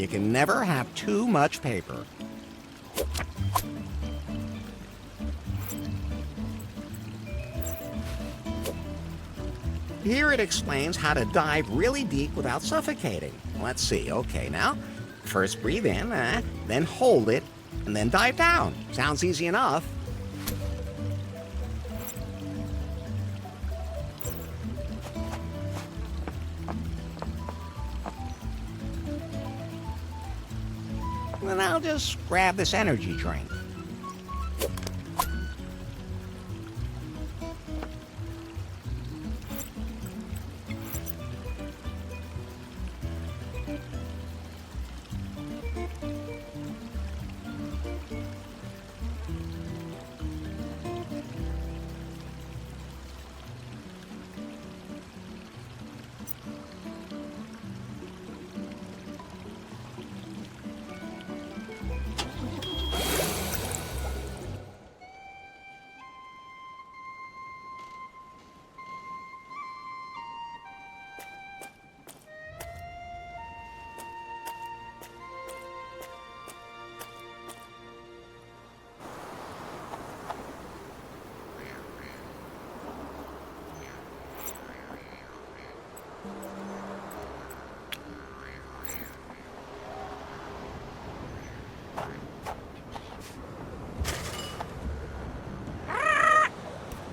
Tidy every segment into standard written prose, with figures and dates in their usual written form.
You can never have too much paper. Here it explains how to dive really deep without suffocating. Let's see, okay now. First breathe in, then hold it, and then dive down. Sounds easy enough. Then I'll just grab this energy drink.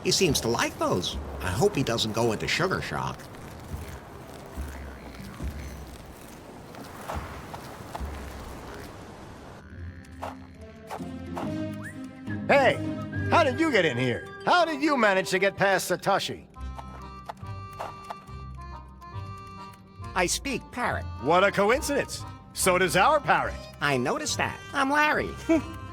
He seems to like those. I hope he doesn't go into sugar shock. Hey, how did you get in here? How did you manage to get past Satoshi? I speak parrot. What a coincidence. So does our parrot. I noticed that. I'm Larry.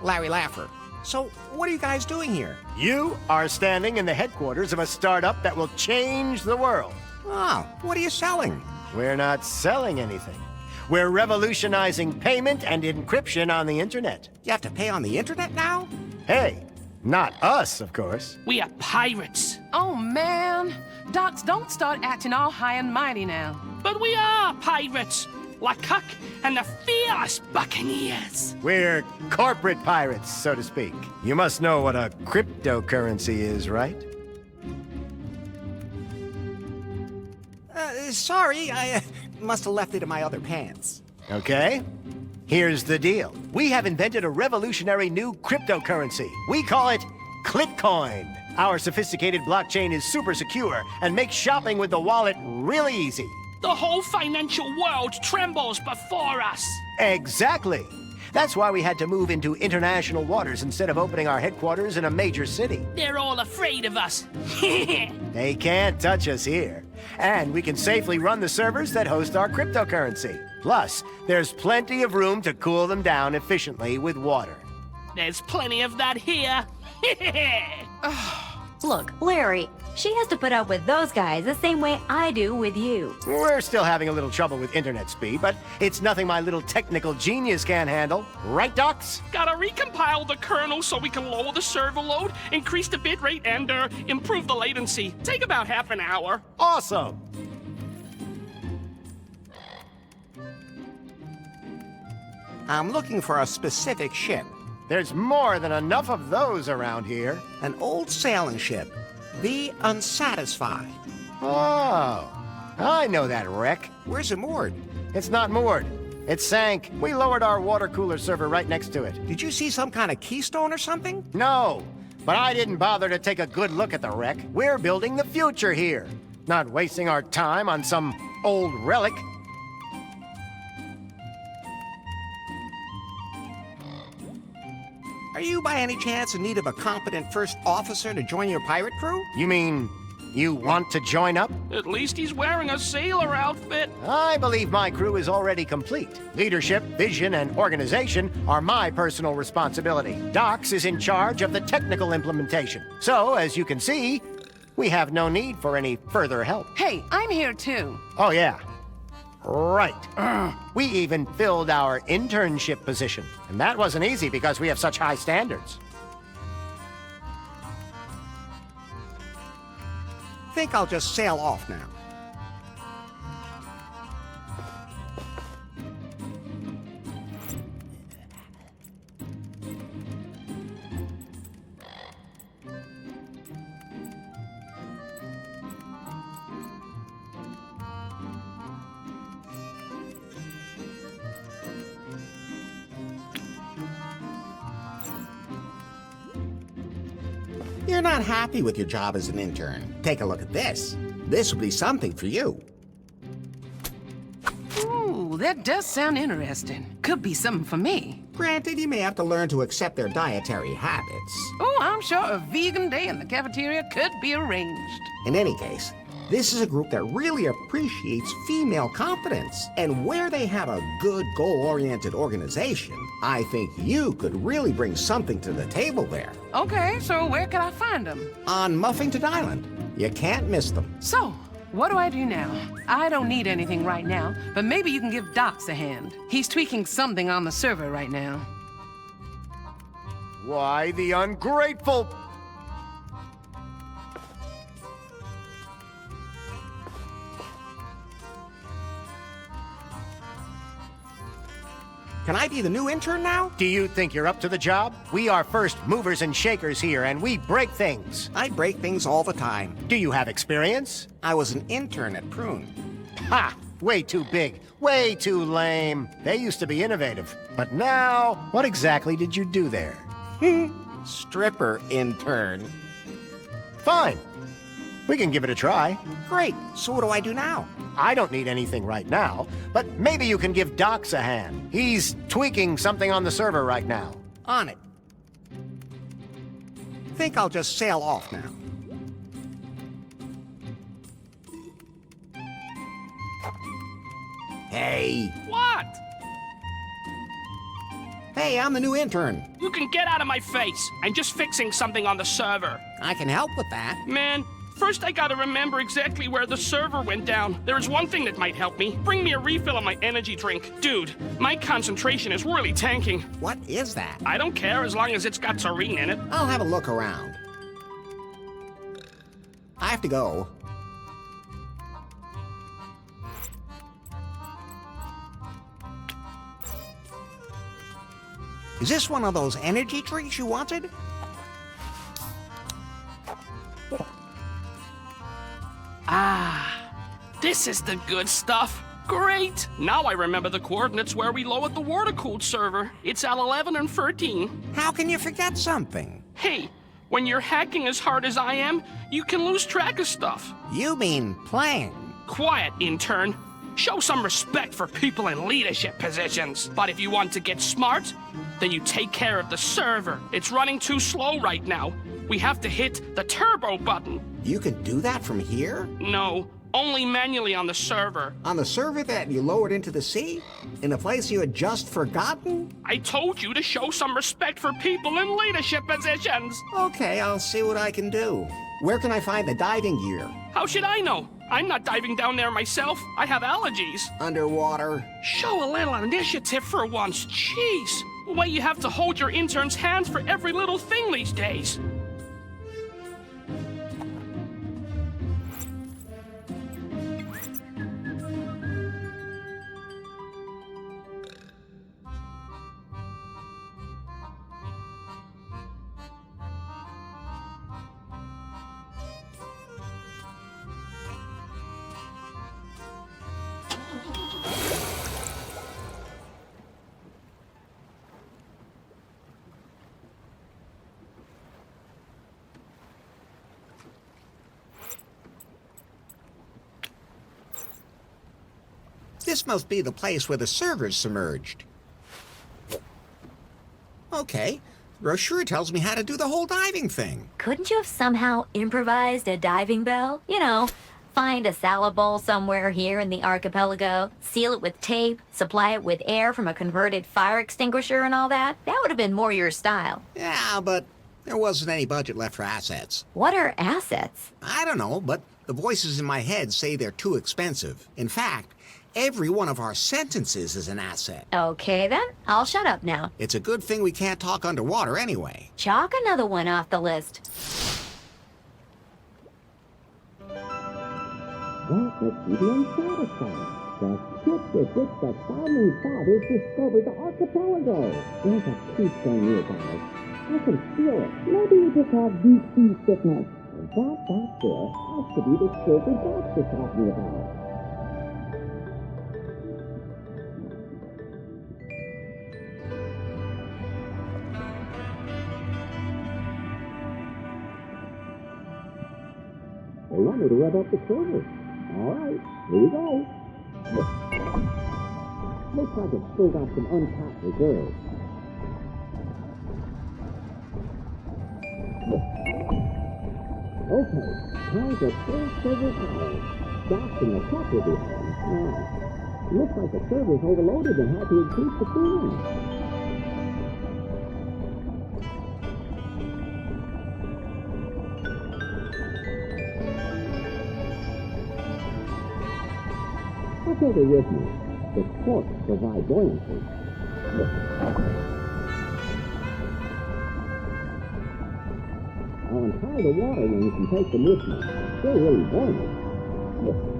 Larry Laffer. So, what are you guys doing here? You are standing in the headquarters of a startup that will change the world. Oh, what are you selling? We're not selling anything. We're revolutionizing payment and encryption on the internet. You have to pay on the internet now? Hey, not us, of course. We are pirates. Oh, man. Docs, don't start acting all high and mighty now. But we are pirates. Lecoq and the fierce buccaneers. We're corporate pirates, so to speak. You must know what a cryptocurrency is, right? Sorry, I must have left it in my other pants. Okay. Here's the deal. We have invented a revolutionary new cryptocurrency. We call it Clitcoin. Our sophisticated blockchain is super secure and makes shopping with the wallet really easy. The whole financial world trembles before us. Exactly. That's why we had to move into international waters instead of opening our headquarters in a major city. They're all afraid of us. They can't touch us here. And we can safely run the servers that host our cryptocurrency. Plus, there's plenty of room to cool them down efficiently with water. There's plenty of that here. Look, Larry, she has to put up with those guys the same way I do with you. We're still having a little trouble with internet speed, but it's nothing my little technical genius can't handle. Right, Docs? Gotta recompile the kernel so we can lower the server load, increase the bitrate, and improve the latency. Take about half an hour. Awesome! I'm looking for a specific ship. There's more than enough of those around here. An old sailing ship. The Unsatisfied. Oh, I know that wreck. Where's it moored? It's not moored. It sank. We lowered our water cooler server right next to it. Did you see some kind of keystone or something? No, but I didn't bother to take a good look at the wreck. We're building the future here, not wasting our time on some old relic. Are you by any chance in need of a competent first officer to join your pirate crew? You mean you want to join up? At least he's wearing a sailor outfit. I believe my crew is already complete. Leadership, vision, and organization are my personal responsibility. Docs is in charge of the technical implementation. So, as you can see, we have no need for any further help. Hey, I'm here too. Oh, yeah. Right. We even filled our internship position. And that wasn't easy because we have such high standards. Think I'll just sail off now. You're not happy with your job as an intern. Take a look at this. This will be something for you. Ooh, that does sound interesting. Could be something for me. Granted, you may have to learn to accept their dietary habits. Oh, I'm sure a vegan day in the cafeteria could be arranged. In any case, this is a group that really appreciates female confidence. And where they have a good goal-oriented organization, I think you could really bring something to the table there. Okay, so where can I find them? On Muffington Island. You can't miss them. So, what do I do now? I don't need anything right now, but maybe you can give Docs a hand. He's tweaking something on the server right now. Why, the ungrateful... Can I be the new intern now? Do you think you're up to the job? We are first movers and shakers here, and we break things. I break things all the time. Do you have experience? I was an intern at Prune. Ha! Way too big. Way too lame. They used to be innovative. But now, what exactly did you do there? Stripper intern. Fine. We can give it a try. Great. So what do I do now? I don't need anything right now, but maybe you can give Docs a hand. He's tweaking something on the server right now. On it. Think I'll just sail off now. Hey. What? Hey, I'm the new intern. You can get out of my face. I'm just fixing something on the server. I can help with that. Man, first I gotta remember exactly where the server went down. There is one thing that might help me. Bring me a refill of my energy drink. Dude, my concentration is really tanking. What is that? I don't care as long as it's got Serene in it. I'll have a look around. I have to go. Is this one of those energy drinks you wanted? Ah, this is the good stuff. Great! Now I remember the coordinates where we lowered the water-cooled server. It's at 11 and 13. How can you forget something? Hey, when you're hacking as hard as I am, you can lose track of stuff. You mean playing? Quiet, intern. Show some respect for people in leadership positions. But if you want to get smart, then you take care of the server. It's running too slow right now. We have to hit the turbo button. You can do that from here? No, only manually on the server. On the server that you lowered into the sea? In a place you had just forgotten? I told you to show some respect for people in leadership positions. Okay, I'll see what I can do. Where can I find the diving gear? How should I know? I'm not diving down there myself. I have allergies. Underwater? Show a little initiative for once. Jeez. The way you have to hold your intern's hands for every little thing these days. This must be the place where the server's submerged. Okay, the brochure tells me how to do the whole diving thing. Couldn't you have somehow improvised a diving bell? You know, find a salad bowl somewhere here in the archipelago, seal it with tape, supply it with air from a converted fire extinguisher and all that? That would have been more your style. Yeah, but there wasn't any budget left for assets. What are assets? I don't know, but the voices in my head say they're too expensive. In fact, every one of our sentences is an asset. Okay then, I'll shut up now. It's a good thing we can't talk underwater anyway. Chalk another one off the list. That makes me unsatisfied. The ship with which the founding fathers discovered the archipelago. There's a keystone nearby. I can feel it. Maybe you just have deep sea sickness. And that back there has to be the silver box you're talking about. They want me to rev up the server. All right, here we go. Looks like it's still got some untapped reserves. Okay, time to full server power. Docks in the top will be on. Now, looks like the server's overloaded and had to increase the cooling. Look over with me. The torques provide buoyancy. I'll untie the water wings and take them with me. They're really buoyant.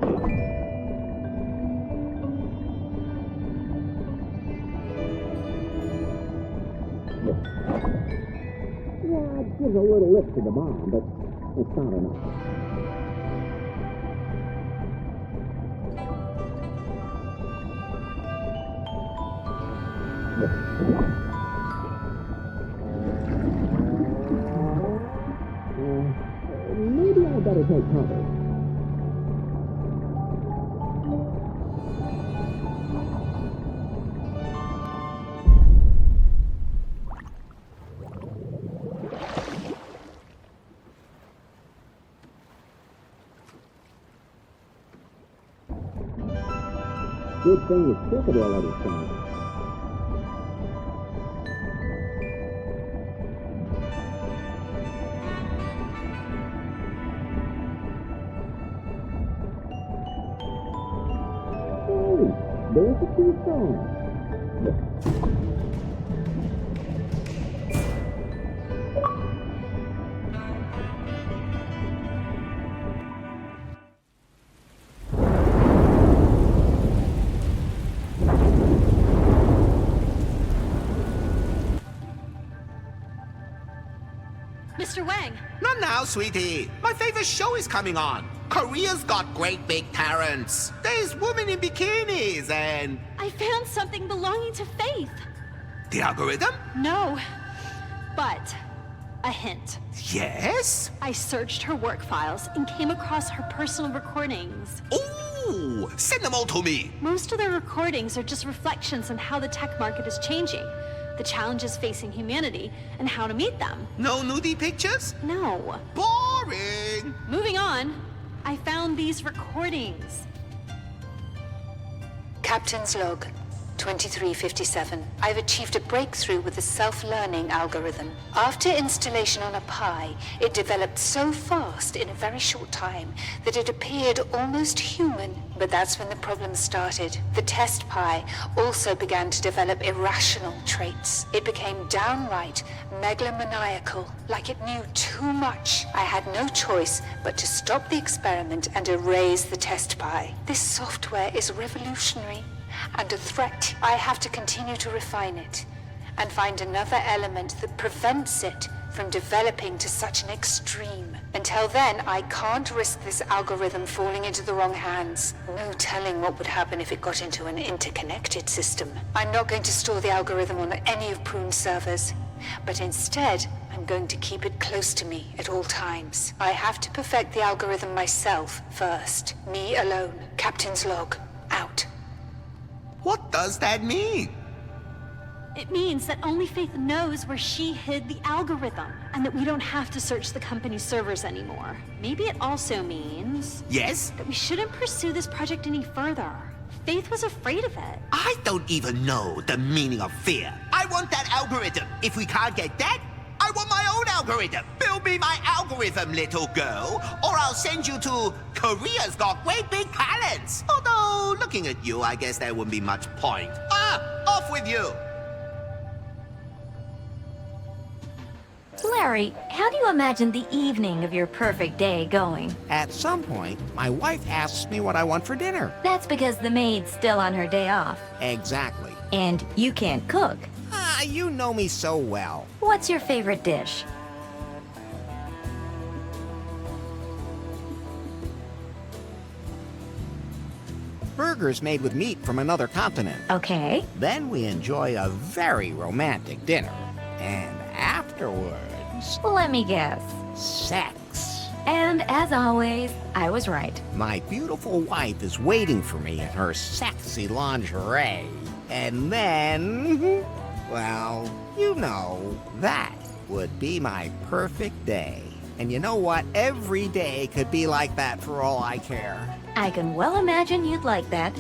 Yeah, it gives a little lift to the bomb, but it's not enough. Maybe I better take cover. Good thing the circuit already started. There's the keystone. Mr. Wang, Not now, sweetie. My favorite show is coming on. Korea's got great big parents. There's women in bikinis and... I found something belonging to Faith. The algorithm? No, but a hint. Yes? I searched her work files and came across her personal recordings. Ooh, send them all to me. Most of the recordings are just reflections on how the tech market is changing, the challenges facing humanity, and how to meet them. No nudie pictures? No. Boring. Moving on, I found these recordings. Captain's log, 2357. I've achieved a breakthrough with the self-learning algorithm. After installation on a Pi, it developed so fast in a very short time that it appeared almost human. But that's when the problem started. The test Pi also began to develop irrational traits. It became downright megalomaniacal, like it knew too much. I had no choice but to stop the experiment and erase the test Pi. This software is revolutionary and a threat. I have to continue to refine it and find another element that prevents it from developing to such an extreme. Until then, I can't risk this algorithm falling into the wrong hands. No telling what would happen if it got into an interconnected system. I'm not going to store the algorithm on any of Prune's servers, but instead, I'm going to keep it close to me at all times. I have to perfect the algorithm myself first. Me alone. Captain's log, out. What does that mean? It means that only Faith knows where she hid the algorithm, and that we don't have to search the company's servers anymore. Maybe it also means Yes? that we shouldn't pursue this project any further. Faith was afraid of it. I don't even know the meaning of fear. I want that algorithm. If we can't get that, I want my own algorithm. Build me my algorithm, little girl, or I'll send you to Korea's Got Great Big Talents. Although, looking at you, I guess there wouldn't be much point. Off with you. Larry, how do you imagine the evening of your perfect day going? At some point, my wife asks me what I want for dinner. That's because the maid's still on her day off. Exactly. And you can't cook. You know me so well. What's your favorite dish? Burgers made with meat from another continent. Okay. Then we enjoy a very romantic dinner. And afterwards, Let me guess. sex. And as always, I was right. My beautiful wife is waiting for me in her sexy lingerie. And then, well, you know, that would be my perfect day. And you know what? Every day could be like that for all I care. I can well imagine you'd like that.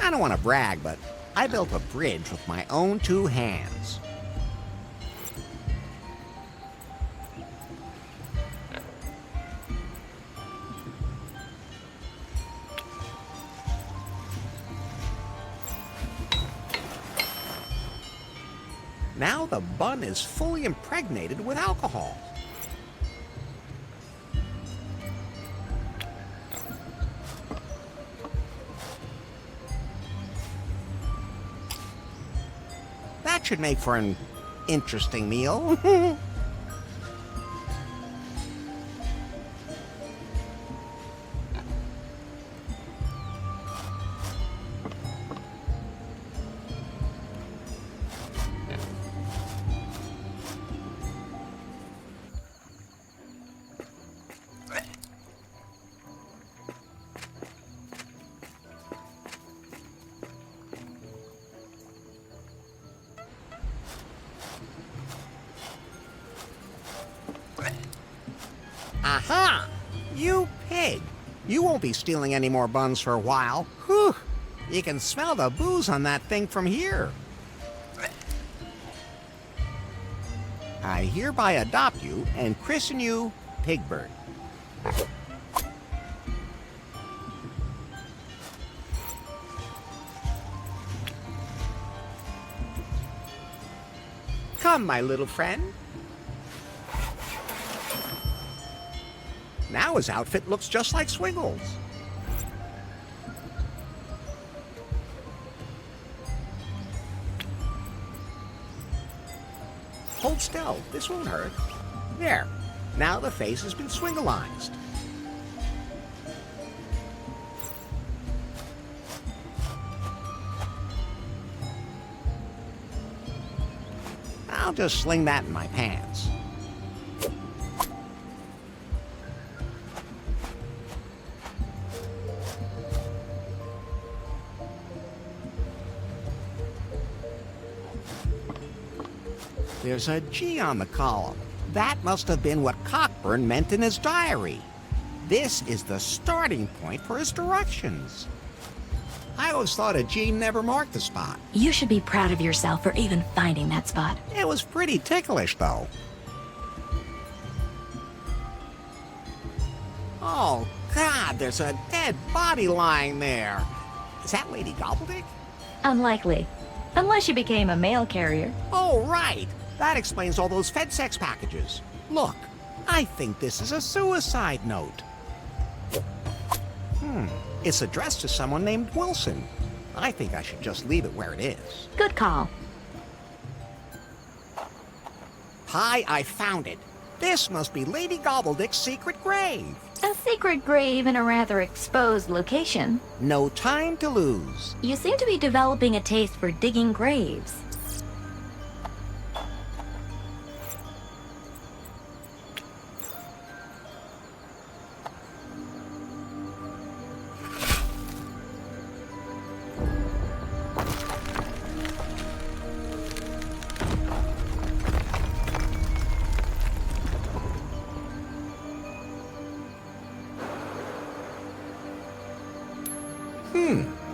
I don't want to brag, but I built a bridge with my own 2 hands. Now the bun is fully impregnated with alcohol. That should make for an interesting meal. Aha! You pig! You won't be stealing any more buns for a while. Whew! You can smell the booze on that thing from here. I hereby adopt you and christen you Pigbird. Come, my little friend. Now his outfit looks just like Swiggles. Hold still, this won't hurt. There, now the face has been Swingleized. I'll just sling that in my pants. There's a G on the column. That must have been what Cockburn meant in his diary. This is the starting point for his directions. I always thought a G never marked the spot. You should be proud of yourself for even finding that spot. It was pretty ticklish, though. Oh, God, there's a dead body lying there. Is that Lady Gobbledick? Unlikely. Unless you became a mail carrier. Oh, right. That explains all those FedSex packages. Look, I think this is a suicide note. It's addressed to someone named Wilson. I think I should just leave it where it is. Good call. Hi, I found it. This must be Lady Gobbledick's secret grave. A secret grave in a rather exposed location. No time to lose. You seem to be developing a taste for digging graves.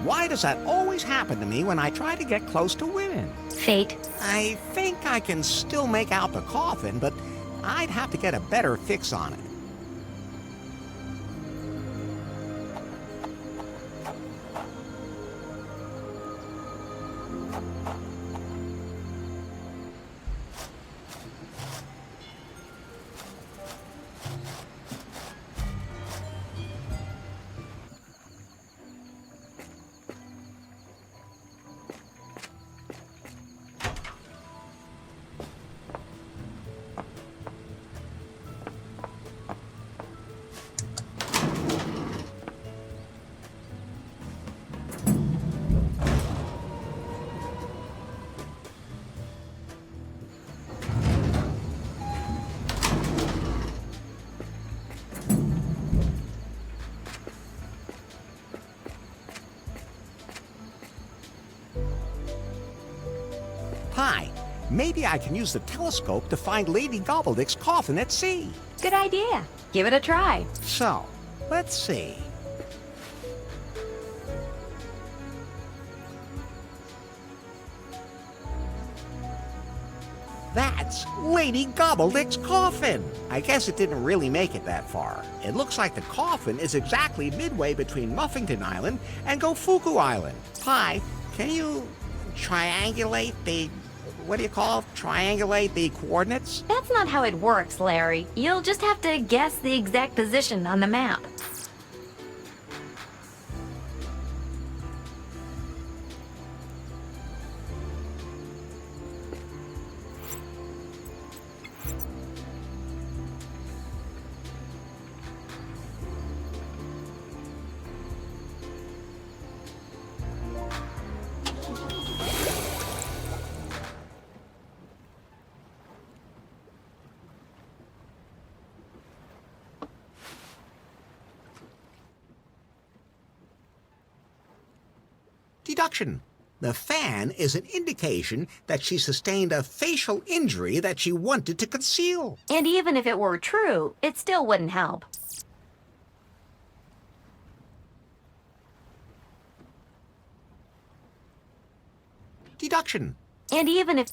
Why Why does that always happen to me when I try to get close to women? Fate. I think I can still make out the coffin, but I'd have to get a better fix on it. Hi, maybe I can use the telescope to find Lady Gobbledick's coffin at sea. Good idea. Give it a try. So, let's see. That's Lady Gobbledick's coffin. I guess it didn't really make it that far. It looks like the coffin is exactly midway between Muffington Island and Gofuku Island. Pi, can you triangulate the... what do you call it? Triangulate the coordinates? That's not how it works, Larry. You'll just have to guess the exact position on the map. Deduction. The fan is an indication that she sustained a facial injury that she wanted to conceal. And even if it were true, it still wouldn't help. Deduction. And even if...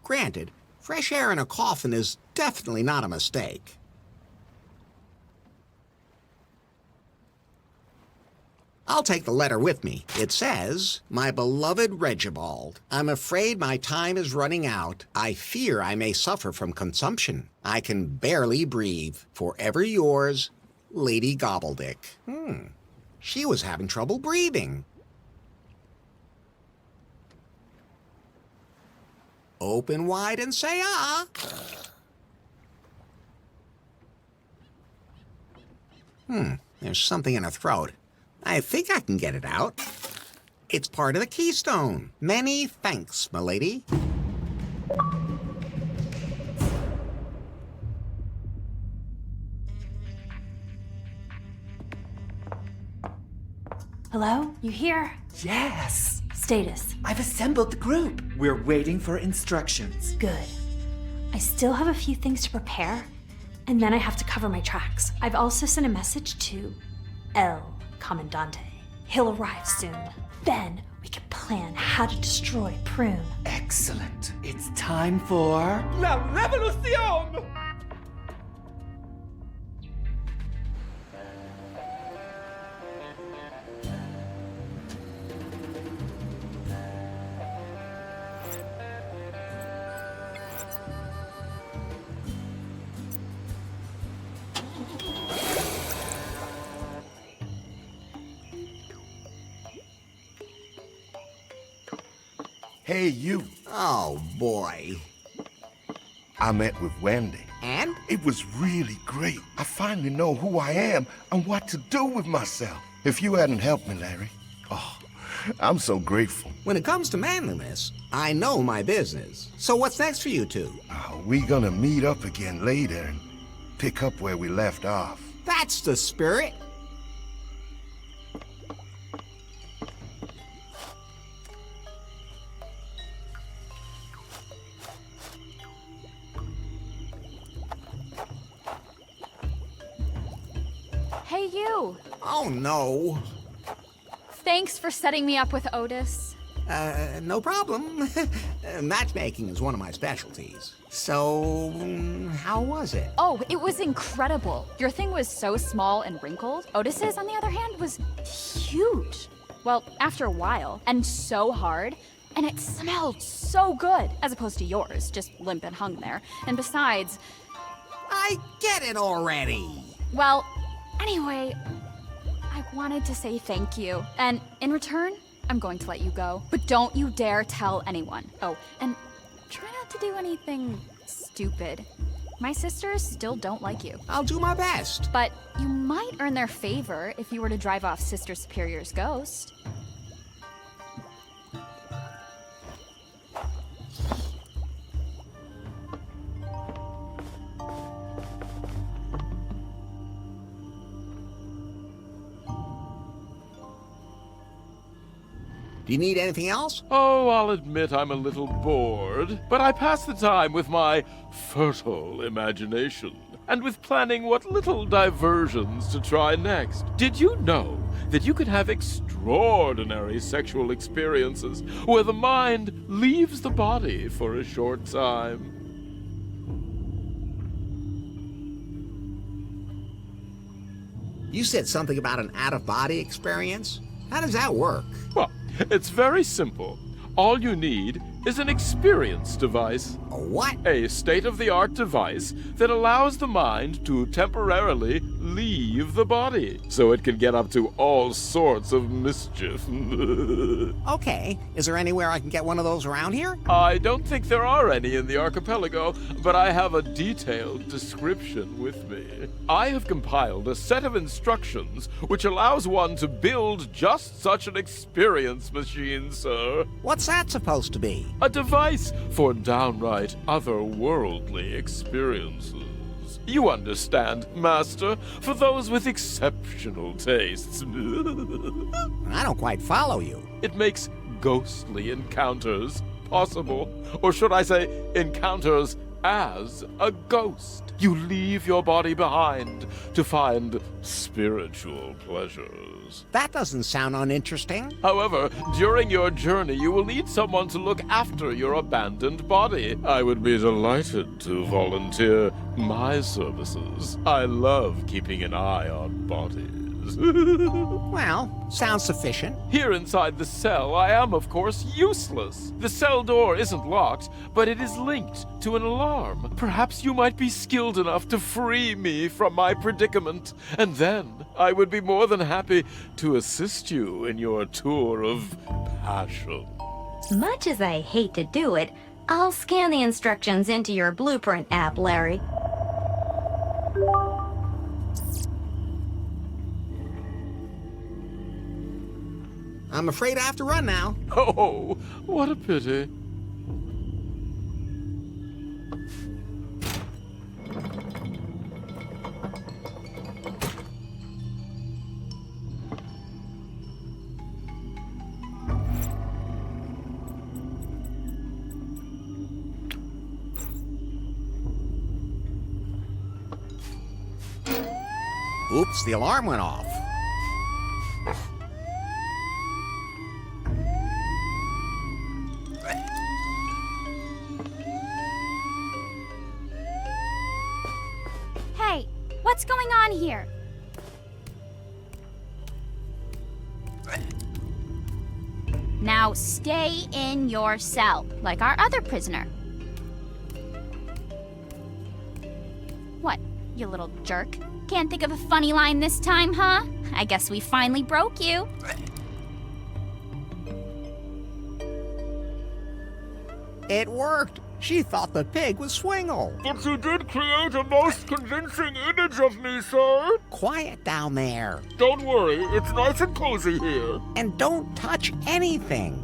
Granted, fresh air in a coffin is definitely not a mistake. I'll take the letter with me. It says, "My beloved Regibald, I'm afraid my time is running out. I fear I may suffer from consumption. I can barely breathe. Forever yours, Lady Gobbledick." She was having trouble breathing. Open wide and say ah. There's something in her throat. I think I can get it out. It's part of the keystone. Many thanks, milady. Hello? You here? Yes! Status. I've assembled the group. We're waiting for instructions. Good. I still have a few things to prepare, and then I have to cover my tracks. I've also sent a message to El Commandante. He'll arrive soon. Then we can plan how to destroy Prune. Excellent. It's time for... La Revolución! Hey, you. Oh, boy. I met with Wendy. And? It was really great. I finally know who I am and what to do with myself. If you hadn't helped me, Larry, I'm so grateful. When it comes to manliness, I know my business. So what's next for you two? We gonna meet up again later and pick up where we left off. That's the spirit. Hey, you! Oh, no. Thanks for setting me up with Otis. No problem. Matchmaking is one of my specialties. So, how was it? Oh, it was incredible. Your thing was so small and wrinkled. Otis's, on the other hand, was huge. Well, after a while, and so hard. And it smelled so good, as opposed to yours, just limp and hung there. And besides... I get it already. Well, anyway, I wanted to say thank you. And in return, I'm going to let you go. But don't you dare tell anyone. Oh, and try not to do anything stupid. My sisters still don't like you. I'll do my best. But you might earn their favor if you were to drive off Sister Superior's ghost. Do you need anything else? Oh, I'll admit I'm a little bored, but I pass the time with my fertile imagination and with planning what little diversions to try next. Did you know that you can have extraordinary sexual experiences where the mind leaves the body for a short time? You said something about an out-of-body experience? How does that work? Well, it's very simple. All you need is an experience device. A what? A state-of-the-art device that allows the mind to temporarily leave the body, so it can get up to all sorts of mischief. Okay, is there anywhere I can get one of those around here? I don't think there are any in the archipelago, but I have a detailed description with me. I have compiled a set of instructions which allows one to build just such an experience machine, sir. What's that supposed to be? A device for downright otherworldly experiences. You understand, Master, for those with exceptional tastes. I don't quite follow you. It makes ghostly encounters possible. Or should I say, encounters as a ghost. You leave your body behind to find spiritual pleasures. That doesn't sound uninteresting. However, during your journey, you will need someone to look after your abandoned body. I would be delighted to volunteer my services. I love keeping an eye on bodies. Well, sounds sufficient. Here inside the cell, I am, of course, useless. The cell door isn't locked, but it is linked to an alarm. Perhaps you might be skilled enough to free me from my predicament, and then I would be more than happy to assist you in your tour of passion. Much as I hate to do it, I'll scan the instructions into your blueprint app, Larry. I'm afraid I have to run now. Oh, what a pity. Oops, the alarm went off. Hey, what's going on here? Now stay in your cell, like our other prisoner. What, you little jerk? Can't think of a funny line this time, huh? I guess we finally broke you. It worked. She thought the pig was Swingle. But you did create a most convincing image of me, sir. Quiet down there. Don't worry, it's nice and cozy here. And don't touch anything.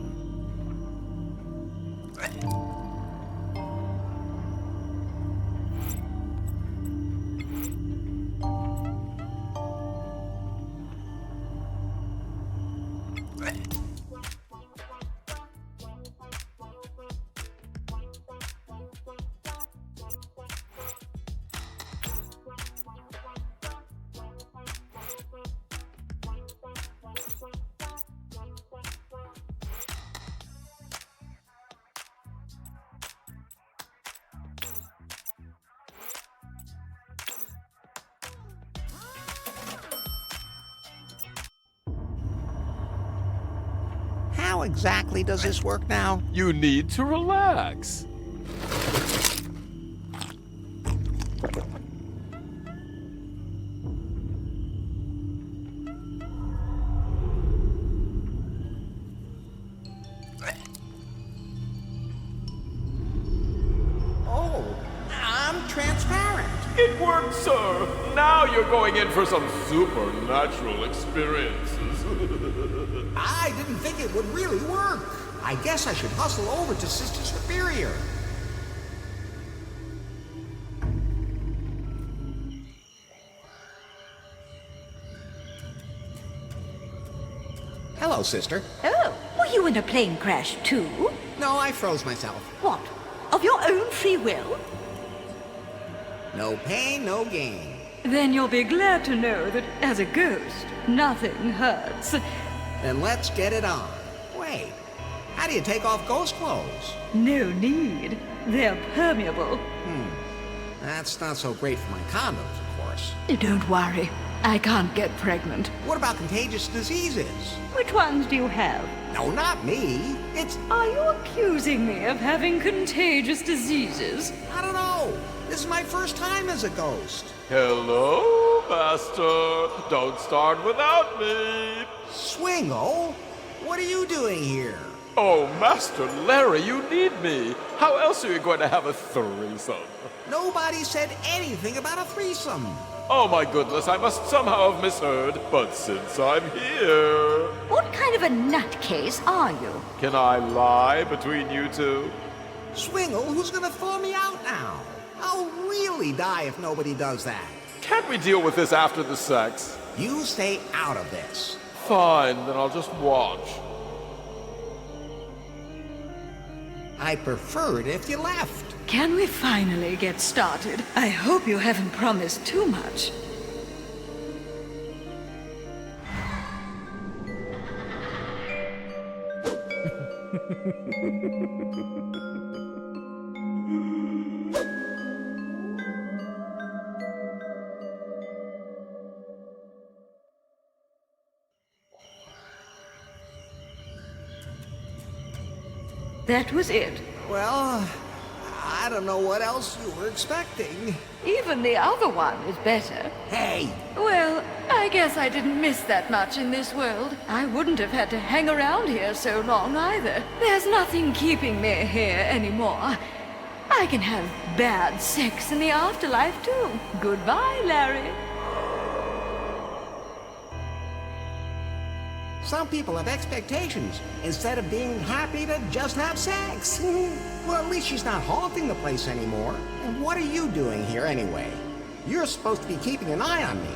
how exactly does this work now? You need to relax. Oh, I'm transparent. It worked, sir. Now you're going in for some supernatural experiences. I didn't think it would really work. I guess I should hustle over to Sister Superior. Hello, sister. Oh, were you in a plane crash too? No, I froze myself. What? Of your own free will? No pain, no gain. Then you'll be glad to know that as a ghost, nothing hurts. Then let's get it on. Wait, how do you take off ghost clothes? No need. They're permeable. That's not so great for my condoms, of course. Don't worry. I can't get pregnant. What about contagious diseases? Which ones do you have? No, not me. It's... Are you accusing me of having contagious diseases? I don't know. This is my first time as a ghost. Hello, Master. Don't start without me. Swingle? What are you doing here? Oh, Master Larry, you need me. How else are you going to have a threesome? Nobody said anything about a threesome. Oh my goodness, I must somehow have misheard. But since I'm here... What kind of a nutcase are you? Can I lie between you two? Swingle, who's gonna throw me out now? I'll really die if nobody does that. Can't we deal with this after the sex? You stay out of this. Fine, then I'll just watch. I'd prefer it if you left. Can we finally get started? I hope you haven't promised too much. That was it. Well, I don't know what else you were expecting. Even the other one was better. Hey! Well, I guess I didn't miss that much in this world. I wouldn't have had to hang around here so long either. There's nothing keeping me here anymore. I can have bad sex in the afterlife too. Goodbye, Larry. Some people have expectations instead of being happy to just have sex. Well, at least she's not haunting the place anymore. And what are you doing here anyway? You're supposed to be keeping an eye on me.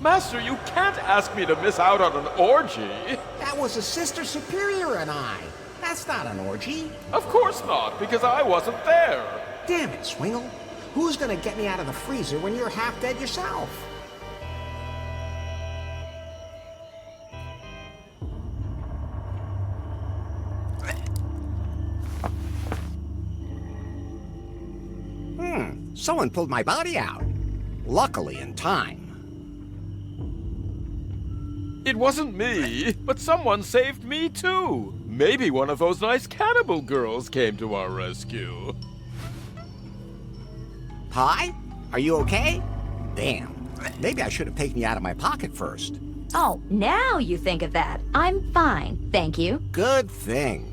Master, you can't ask me to miss out on an orgy. That was a Sister Superior and I. That's not an orgy. Of course not, because I wasn't there. Damn it, Swingle. Who's gonna get me out of the freezer when you're half dead yourself? Someone pulled my body out. Luckily in time. It wasn't me, but someone saved me too. Maybe one of those nice cannibal girls came to our rescue. Hi? Are you okay? Damn. Maybe I should have taken you out of my pocket first. Oh, now you think of that. I'm fine, thank you. Good thing.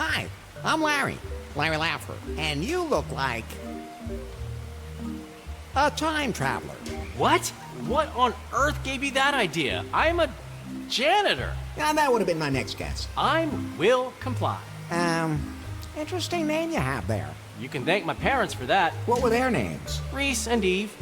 Hi, I'm Larry Laffer, and you look like a time traveler. What? What on earth gave you that idea? I'm a janitor. Now, that would have been my next guess. Will comply. Interesting name you have there. You can thank my parents for that. What were their names? Reese and Eve.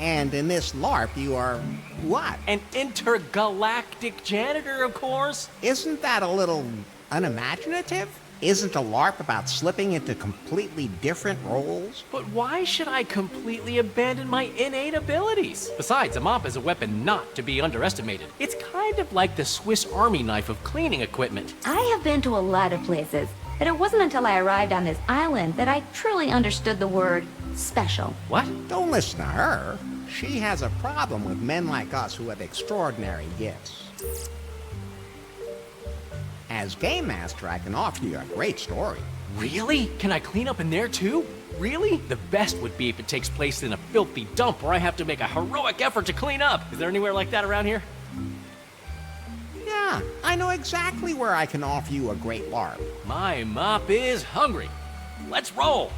And in this LARP, you are what? An intergalactic janitor, of course. Isn't that a little unimaginative? Isn't a LARP about slipping into completely different roles? But why should I completely abandon my innate abilities? Besides, a mop is a weapon not to be underestimated. It's kind of like the Swiss Army knife of cleaning equipment. I have been to a lot of places, and it wasn't until I arrived on this island that I truly understood the word special. What? Don't listen to her. She has a problem with men like us who have extraordinary gifts. As Game Master, I can offer you a great story. Really? Can I clean up in there too? Really? The best would be if it takes place in a filthy dump where I have to make a heroic effort to clean up. Is there anywhere like that around here? Yeah, I know exactly where I can offer you a great LARP. My mop is hungry. Let's roll.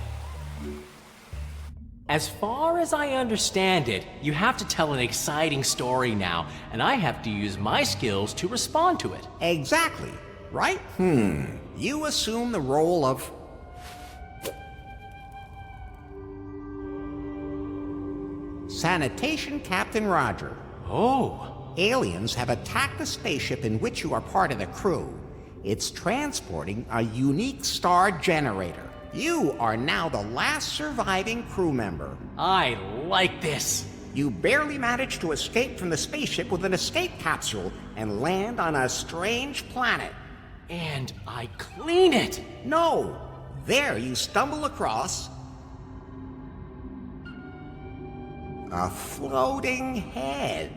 As far as I understand it, you have to tell an exciting story now, and I have to use my skills to respond to it. Exactly. Right? You assume the role of... Sanitation Captain Roger. Oh. Aliens have attacked the spaceship in which you are part of the crew. It's transporting a unique star generator. You are now the last surviving crew member. I like this. You barely managed to escape from the spaceship with an escape capsule and land on a strange planet. And I clean it! No! There you stumble across a floating head.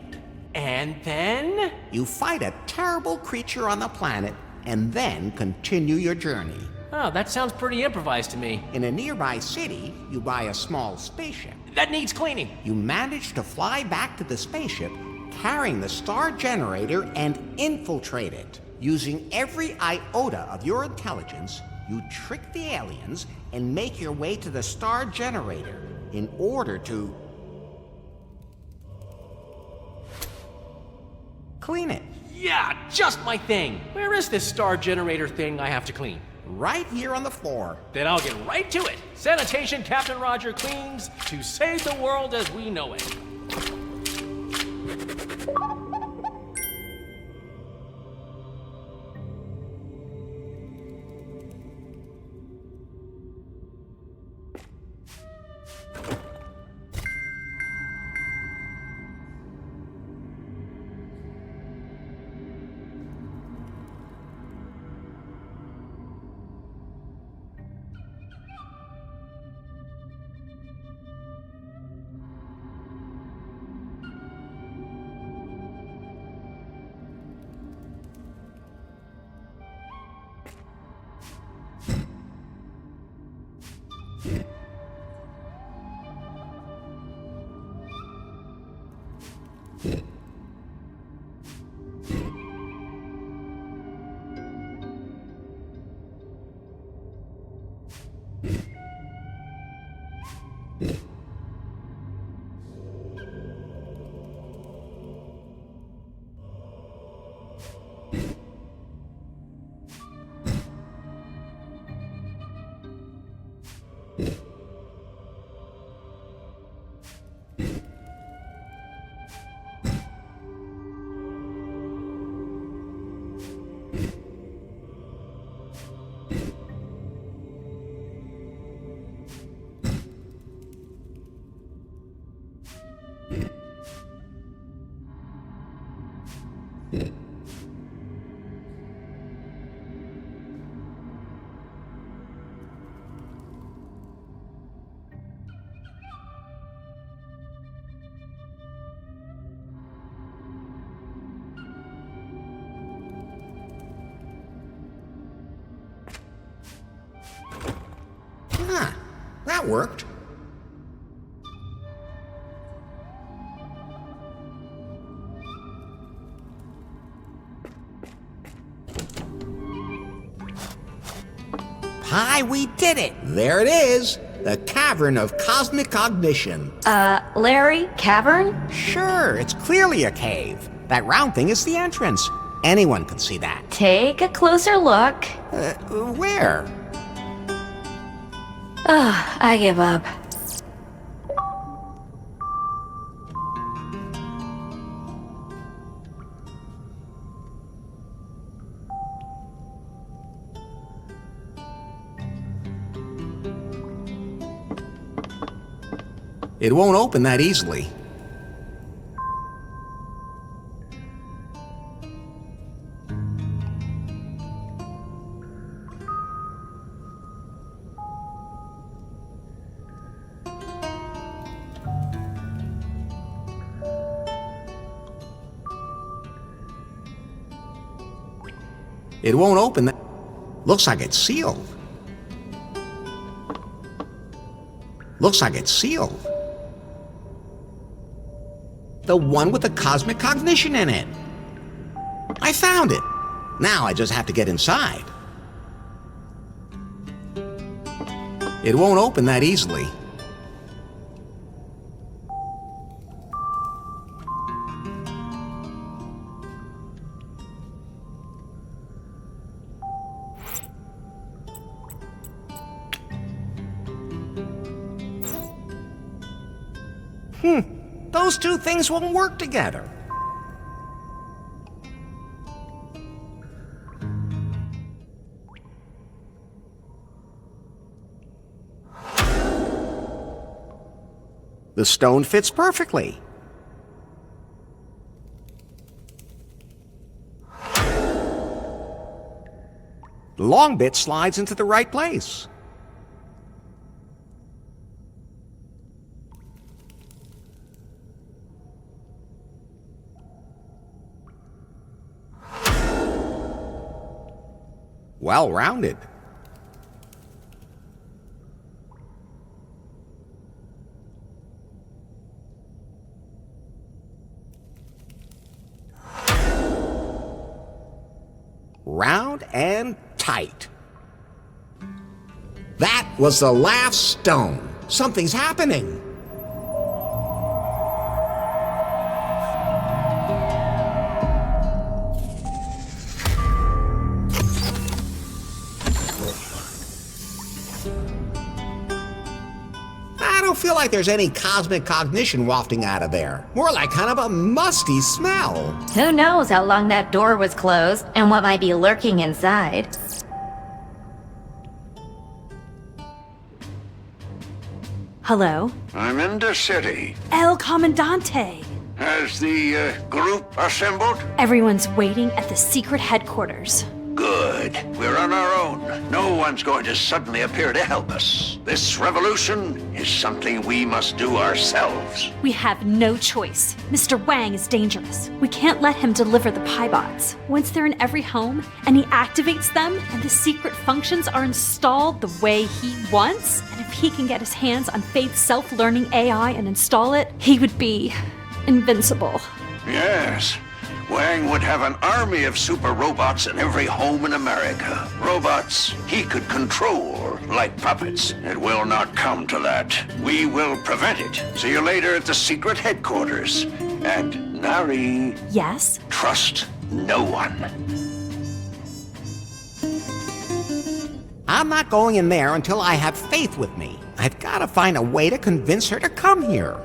And then? You fight a terrible creature on the planet and then continue your journey. Oh, that sounds pretty improvised to me. In a nearby city, you buy a small spaceship. That needs cleaning. You manage to fly back to the spaceship, carrying the star generator and infiltrate it. Using every iota of your intelligence, you trick the aliens and make your way to the star generator in order to clean it. Yeah, just my thing. Where is this star generator thing I have to clean? Right here on the floor. Then I'll get right to it. Sanitation Captain Roger cleans to save the world as we know it. Huh, that worked. Hi, we did it! There it is! The Cavern of Cosmic Cognition. Larry, cavern? Sure, it's clearly a cave. That round thing is the entrance. Anyone can see that. Take a closer look. Where? I give up. It won't open that easily. It won't open that. Looks like it's sealed. Looks like it's sealed. The one with the cosmic cognition in it. I found it. Now I just have to get inside. It won't open that easily. Those two things won't work together. The stone fits perfectly. The long bit slides into the right place. Well rounded. Round and tight. That was the last stone. Something's happening. I don't feel like there's any cosmic cognition wafting out of there. More like kind of a musty smell. Who knows how long that door was closed and what might be lurking inside. Hello? I'm in the city. El Comandante. Has the group assembled? Everyone's waiting at the secret headquarters. Good. We're on our own. No one's going to suddenly appear to help us. This revolution is something we must do ourselves. We have no choice. Mr. Wang is dangerous. We can't let him deliver the Piebots. Once they're in every home, and he activates them, and the secret functions are installed the way he wants, and if he can get his hands on Faith's self-learning AI and install it, he would be invincible. Yes. Wang would have an army of super robots in every home in America. Robots he could control like puppets. It will not come to that. We will prevent it. See you later at the secret headquarters. And Nari... Yes? Trust no one. I'm not going in there until I have Faith with me. I've got to find a way to convince her to come here.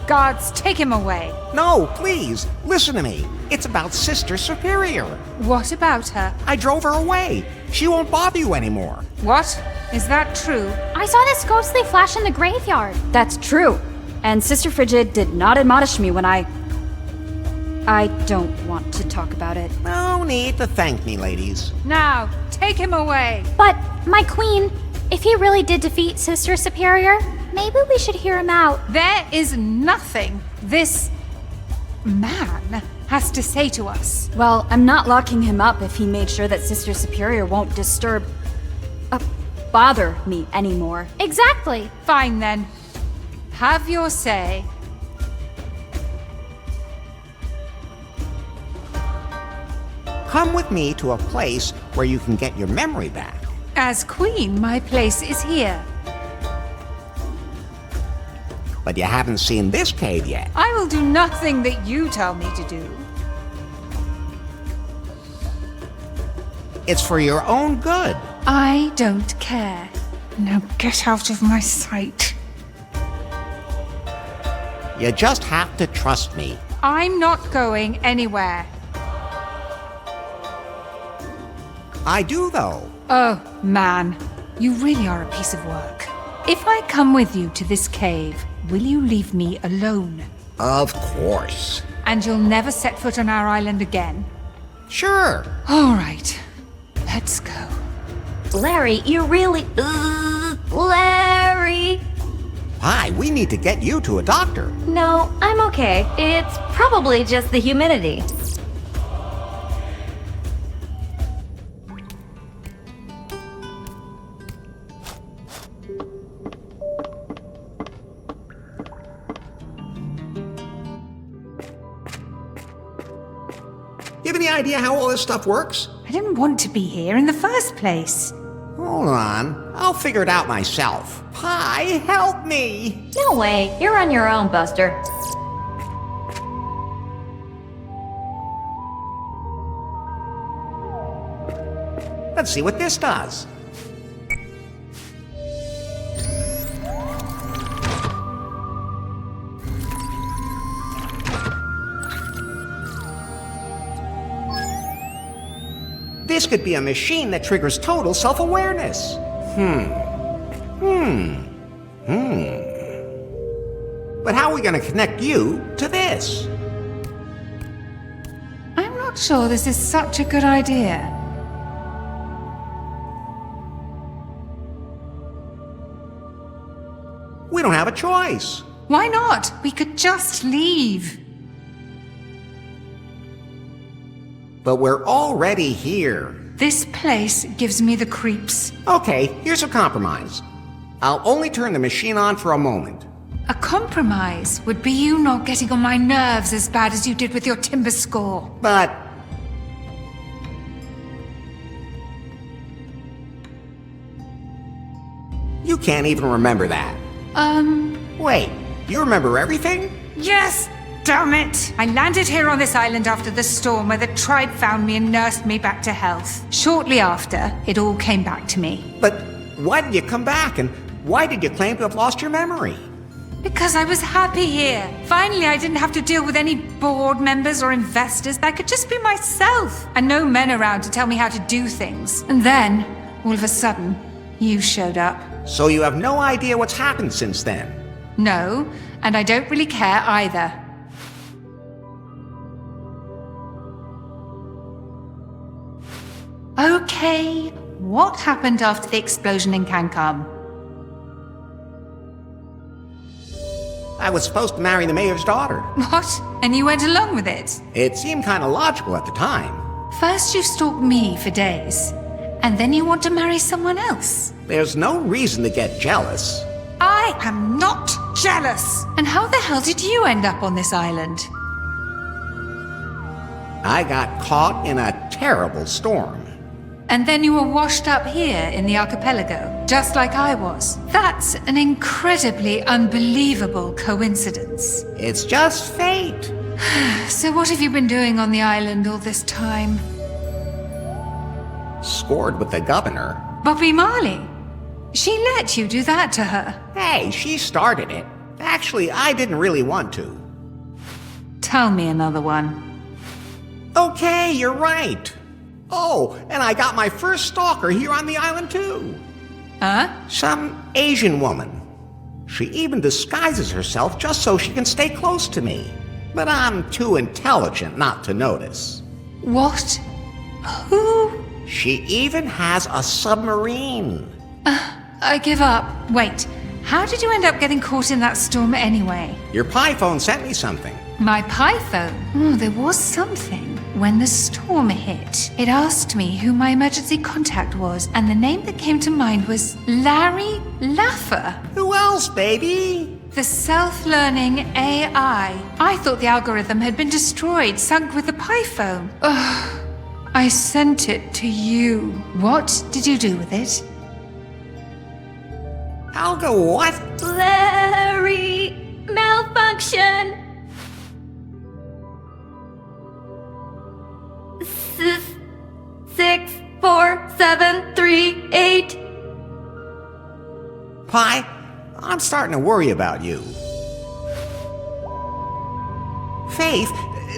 Gods, take him away. No, please, listen to me. It's about Sister Superior. What about her? I drove her away. She won't bother you anymore. What? Is that true? I saw this ghostly flash in the graveyard. That's true. And Sister Frigid did not admonish me when I don't want to talk about it. No need to thank me, ladies. Now, take him away. But, my queen, If he really did defeat Sister Superior, maybe we should hear him out. There is nothing this man has to say to us. Well, I'm not locking him up if he made sure that Sister Superior won't bother me anymore. Exactly. Fine then. Have your say. Come with me to a place where you can get your memory back. As queen, my place is here. But you haven't seen this cave yet. I will do nothing that you tell me to do. It's for your own good. I don't care. Now get out of my sight. You just have to trust me. I'm not going anywhere. I do, though. Oh, man. You really are a piece of work. If I come with you to this cave, will you leave me alone? Of course. And you'll never set foot on our island again? Sure. All right. Let's go. Larry, you really... Larry! Hi, we need to get you to a doctor. No, I'm okay. It's probably just the humidity. You have any idea how all this stuff works? I didn't want to be here in the first place. Hold on. I'll figure it out myself. Pi, help me! No way. You're on your own, Buster. Let's see what this does. This could be a machine that triggers total self-awareness. But how are we going to connect you to this? I'm not sure this is such a good idea. We don't have a choice. Why not? We could just leave. But we're already here. This place gives me the creeps. Okay, here's a compromise. I'll only turn the machine on for a moment. A compromise would be you not getting on my nerves as bad as you did with your timber score. But... you can't even remember that. Wait, you remember everything? Yes! Damn it! I landed here on this island after the storm where the tribe found me and nursed me back to health. Shortly after, it all came back to me. But why did you come back, and why did you claim to have lost your memory? Because I was happy here. Finally, I didn't have to deal with any board members or investors. I could just be myself. And no men around to tell me how to do things. And then, all of a sudden, you showed up. So you have no idea what's happened since then? No, and I don't really care either. Okay, what happened after the explosion in Cancom? I was supposed to marry the mayor's daughter. What? And you went along with it? It seemed kind of logical at the time. First you stalked me for days, and then you want to marry someone else. There's no reason to get jealous. I am not jealous! And how the hell did you end up on this island? I got caught in a terrible storm. And then you were washed up here in the archipelago, just like I was. That's an incredibly unbelievable coincidence. It's just fate. So what have you been doing on the island all this time? Scored with the governor. Bobby Marley? She let you do that to her? Hey, she started it. Actually, I didn't really want to. Tell me another one. Okay, you're right. Oh, and I got my first stalker here on the island, too. Huh? Some Asian woman. She even disguises herself just so she can stay close to me. But I'm too intelligent not to notice. What? Who? She even has a submarine. I give up. Wait, how did you end up getting caught in that storm anyway? Your Pi phone sent me something. My Python? Oh, there was something. When the storm hit, it asked me who my emergency contact was, and the name that came to mind was Larry Laffer. Who else, baby? The self-learning AI. I thought the algorithm had been destroyed, sunk with the Python. Ugh. I sent it to you. What did you do with it? Algo what? Larry, malfunction. 6, 4, 7, 3, 8. Pi, I'm starting to worry about you. Faith,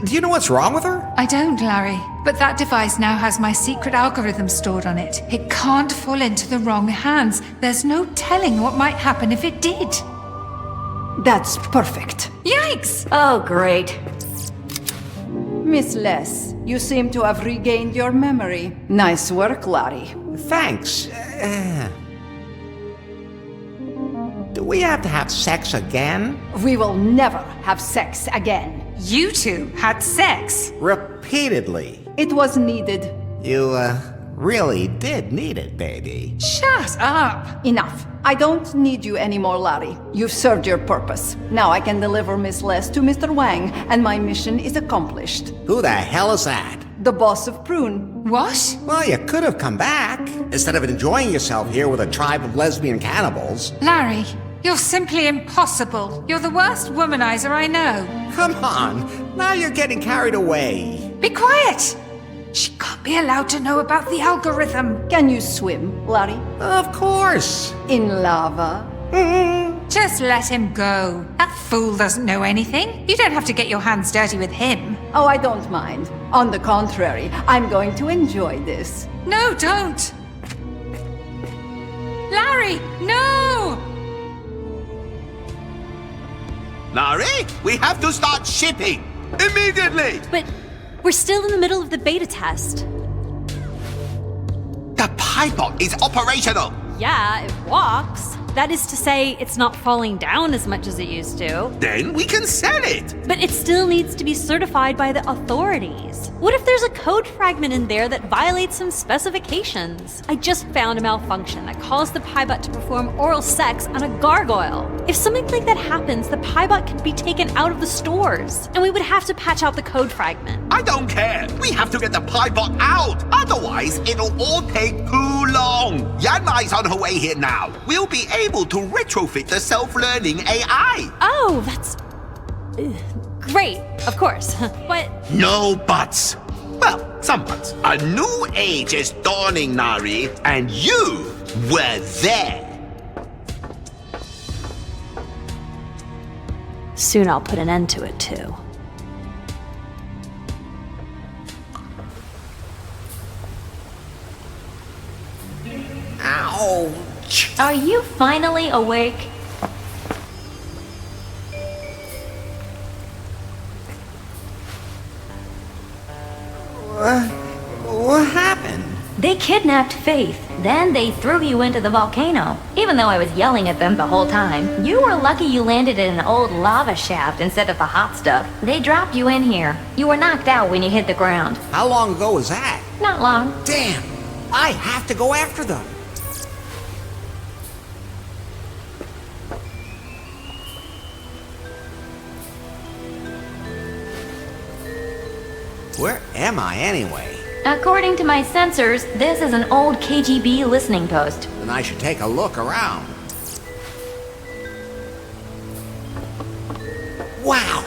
do you know what's wrong with her? I don't, Larry. But that device now has my secret algorithm stored on it. It can't fall into the wrong hands. There's no telling what might happen if it did. That's perfect. Yikes! Oh, great. Miss Les, you seem to have regained your memory. Nice work, Larry. Thanks. Do we have to have sex again? We will never have sex again. You two had sex? Repeatedly. It was needed. You, really did need it, baby. Shut up! Enough. I don't need you anymore, Larry. You've served your purpose. Now I can deliver Miss Les to Mr. Wang, and my mission is accomplished. Who the hell is that? The boss of Prune. What? Well, you could have come back, instead of enjoying yourself here with a tribe of lesbian cannibals. Larry, you're simply impossible. You're the worst womanizer I know. Come on, now you're getting carried away. Be quiet! She can't be allowed to know about the algorithm. Can you swim, Larry? Of course. In lava? Just let him go. That fool doesn't know anything. You don't have to get your hands dirty with him. Oh, I don't mind. On the contrary, I'm going to enjoy this. No, don't! Larry, no! Larry, we have to start shipping! Immediately! But we're still in the middle of the beta test. The Pybot is operational! Yeah, it walks. That is to say, it's not falling down as much as it used to. Then we can sell it! But it still needs to be certified by the authorities. What if there's a code fragment in there that violates some specifications? I just found a malfunction that caused the Pybot to perform oral sex on a gargoyle. If something like that happens, the Pybot could be taken out of the stores, and we would have to patch out the code fragment. I don't care! We have to get the Pybot out! Otherwise, it'll all take too long! Yanmai's on her way here now. We'll be able to retrofit the self-learning AI. Oh, that's... great, of course. But... No buts. Well, some buts. A new age is dawning, Nari, and you were there. Soon I'll put an end to it, too. Ouch! Are you finally awake? What happened? They kidnapped Faith. Then they threw you into the volcano. Even though I was yelling at them the whole time, you were lucky you landed in an old lava shaft instead of the hot stuff. They dropped you in here. You were knocked out when you hit the ground. How long ago was that? Not long. Damn! I have to go after them. Where am I anyway? According to my sensors, this is an old KGB listening post. Then I should take a look around. Wow!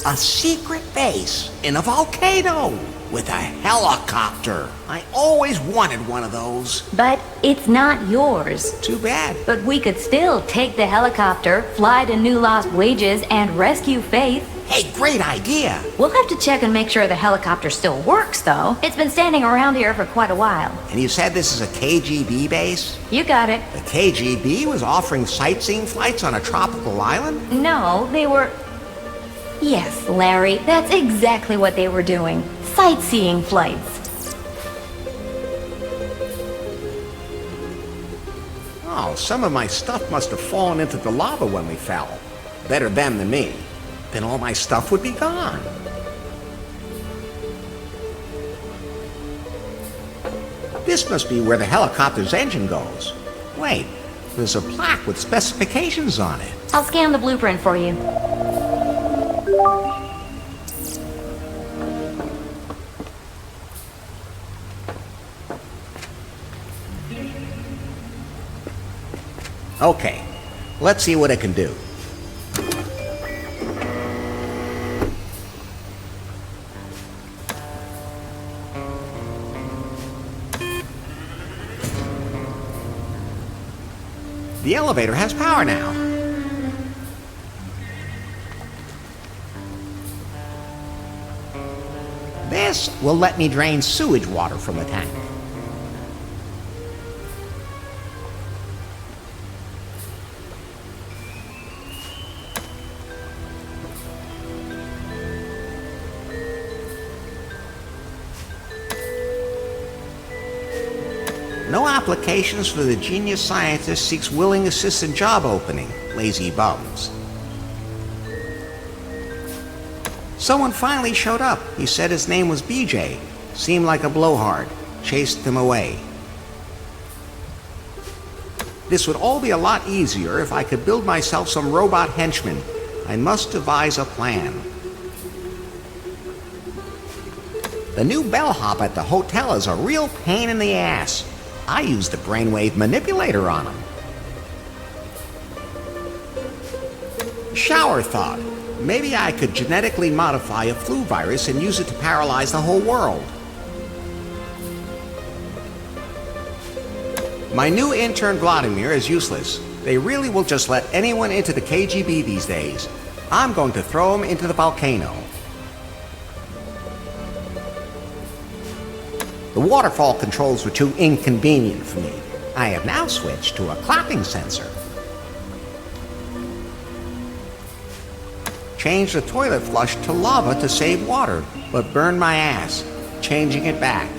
A secret base in a volcano with a helicopter. I always wanted one of those. But it's not yours. Too bad. But we could still take the helicopter, fly to New Lost Wages, and rescue Faith. Hey, great idea. We'll have to check and make sure the helicopter still works, though. It's been standing around here for quite a while. And you said this is a KGB base? You got it. The KGB was offering sightseeing flights on a tropical island? No, they were... Yes, Larry, that's exactly what they were doing. Sightseeing flights. Well, some of my stuff must have fallen into the lava when we fell. Better them than me. Then all my stuff would be gone. This must be where the helicopter's engine goes. Wait, there's a plaque with specifications on it. I'll scan the blueprint for you. Okay, let's see what it can do. The elevator has power now. This will let me drain sewage water from the tank. No applications for the genius scientist seeks willing assistant job opening. Lazy bums. Someone finally showed up. He said his name was BJ. Seemed like a blowhard. Chased him away. This would all be a lot easier if I could build myself some robot henchmen. I must devise a plan. The new bellhop at the hotel is a real pain in the ass. I used the brainwave manipulator on him. Shower thought. Maybe I could genetically modify a flu virus and use it to paralyze the whole world. My new intern Vladimir is useless. They really will just let anyone into the KGB these days. I'm going to throw him into the volcano. The waterfall controls were too inconvenient for me. I have now switched to a clapping sensor. Changed the toilet flush to lava to save water, but burned my ass, changing it back.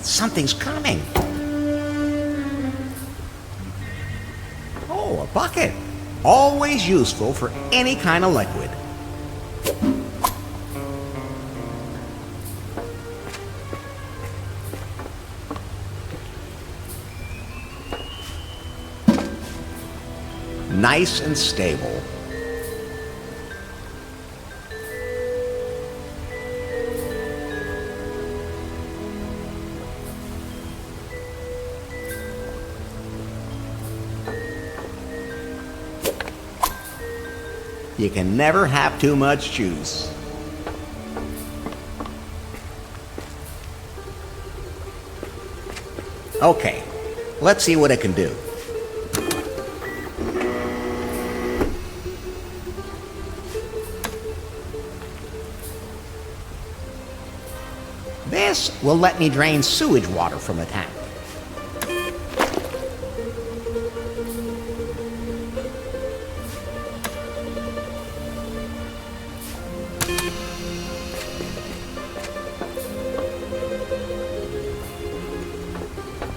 Something's coming. Oh, a bucket. Always useful for any kind of liquid. Nice and stable. You can never have too much juice. Okay, let's see what it can do. This will let me drain sewage water from the tank.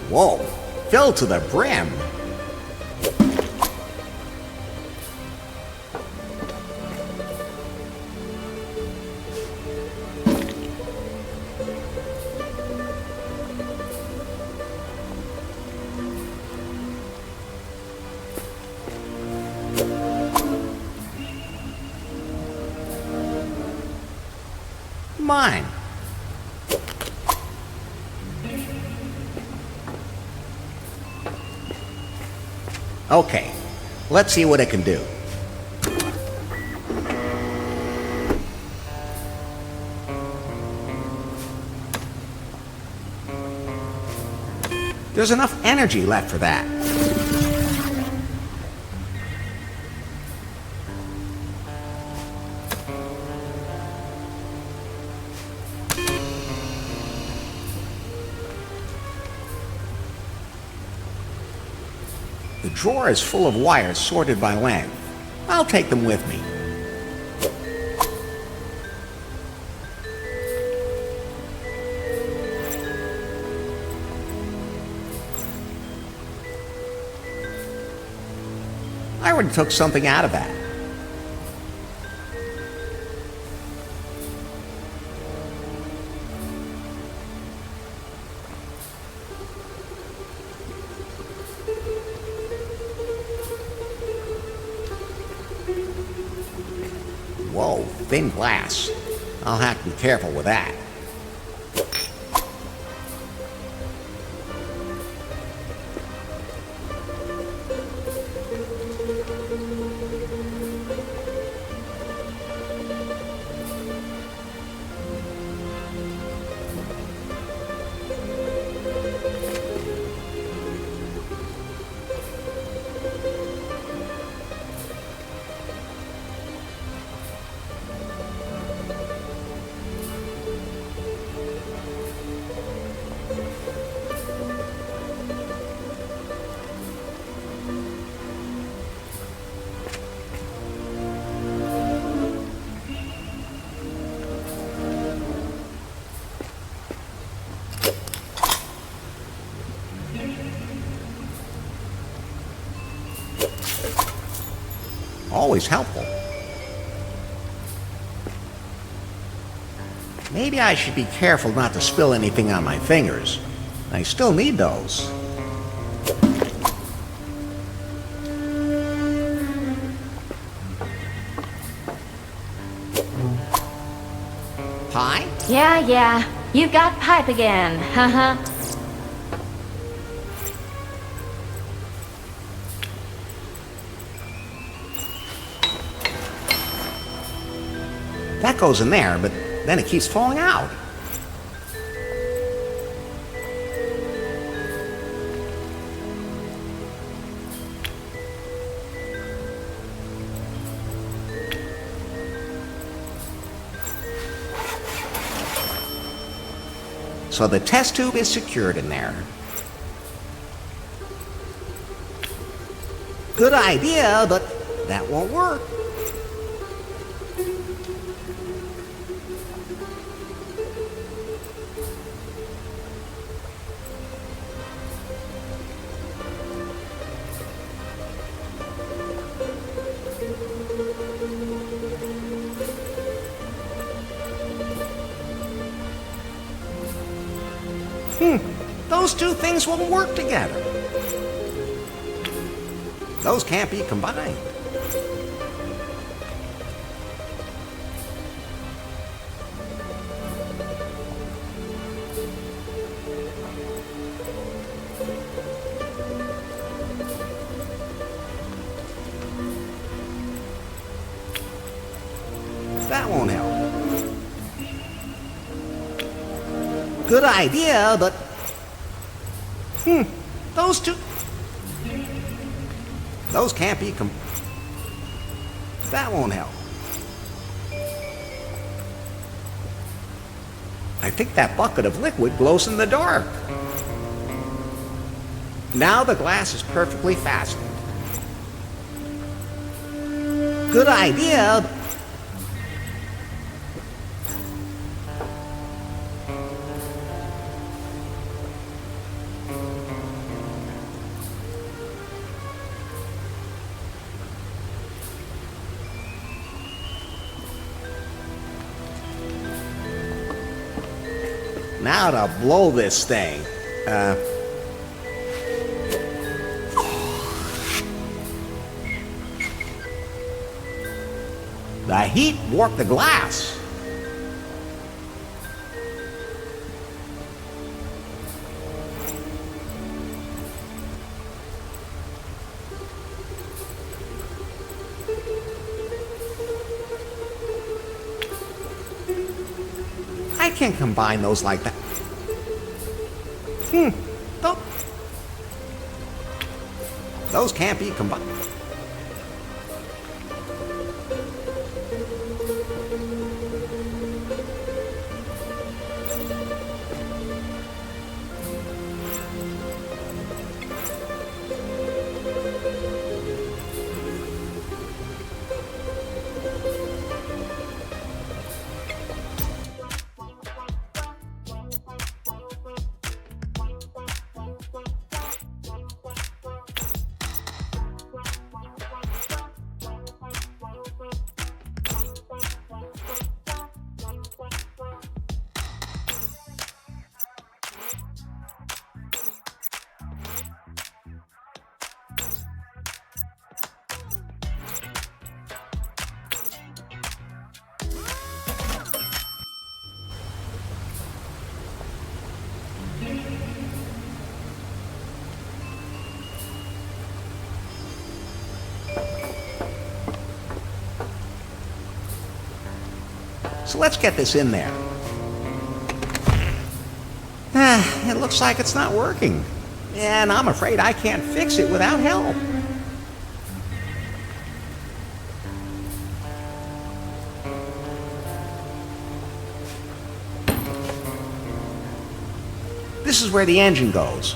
Whoa, filled to the brim. Mine. Okay, let's see what it can do. There's enough energy left for that. The drawer is full of wires sorted by length. I'll take them with me. I already took something out of that. Whoa, thin glass. I'll have to be careful with that. Always helpful. Maybe I should be careful not to spill anything on my fingers. I still need those. Pie? Yeah. You've got pipe again. Haha. That goes in there, but then it keeps falling out. So the test tube is secured in there. Good idea, but that won't work. Those two things won't work together. Those can't be combined. That won't help. Good idea, but those two... Those can't be that won't help. I think that bucket of liquid glows in the dark. Now the glass is perfectly fastened. Good idea. Now to blow this thing. The heat warped the glass. I can't combine those like that. Those can't be combined. So let's get this in there. It looks like it's not working. And I'm afraid I can't fix it without help. This is where the engine goes.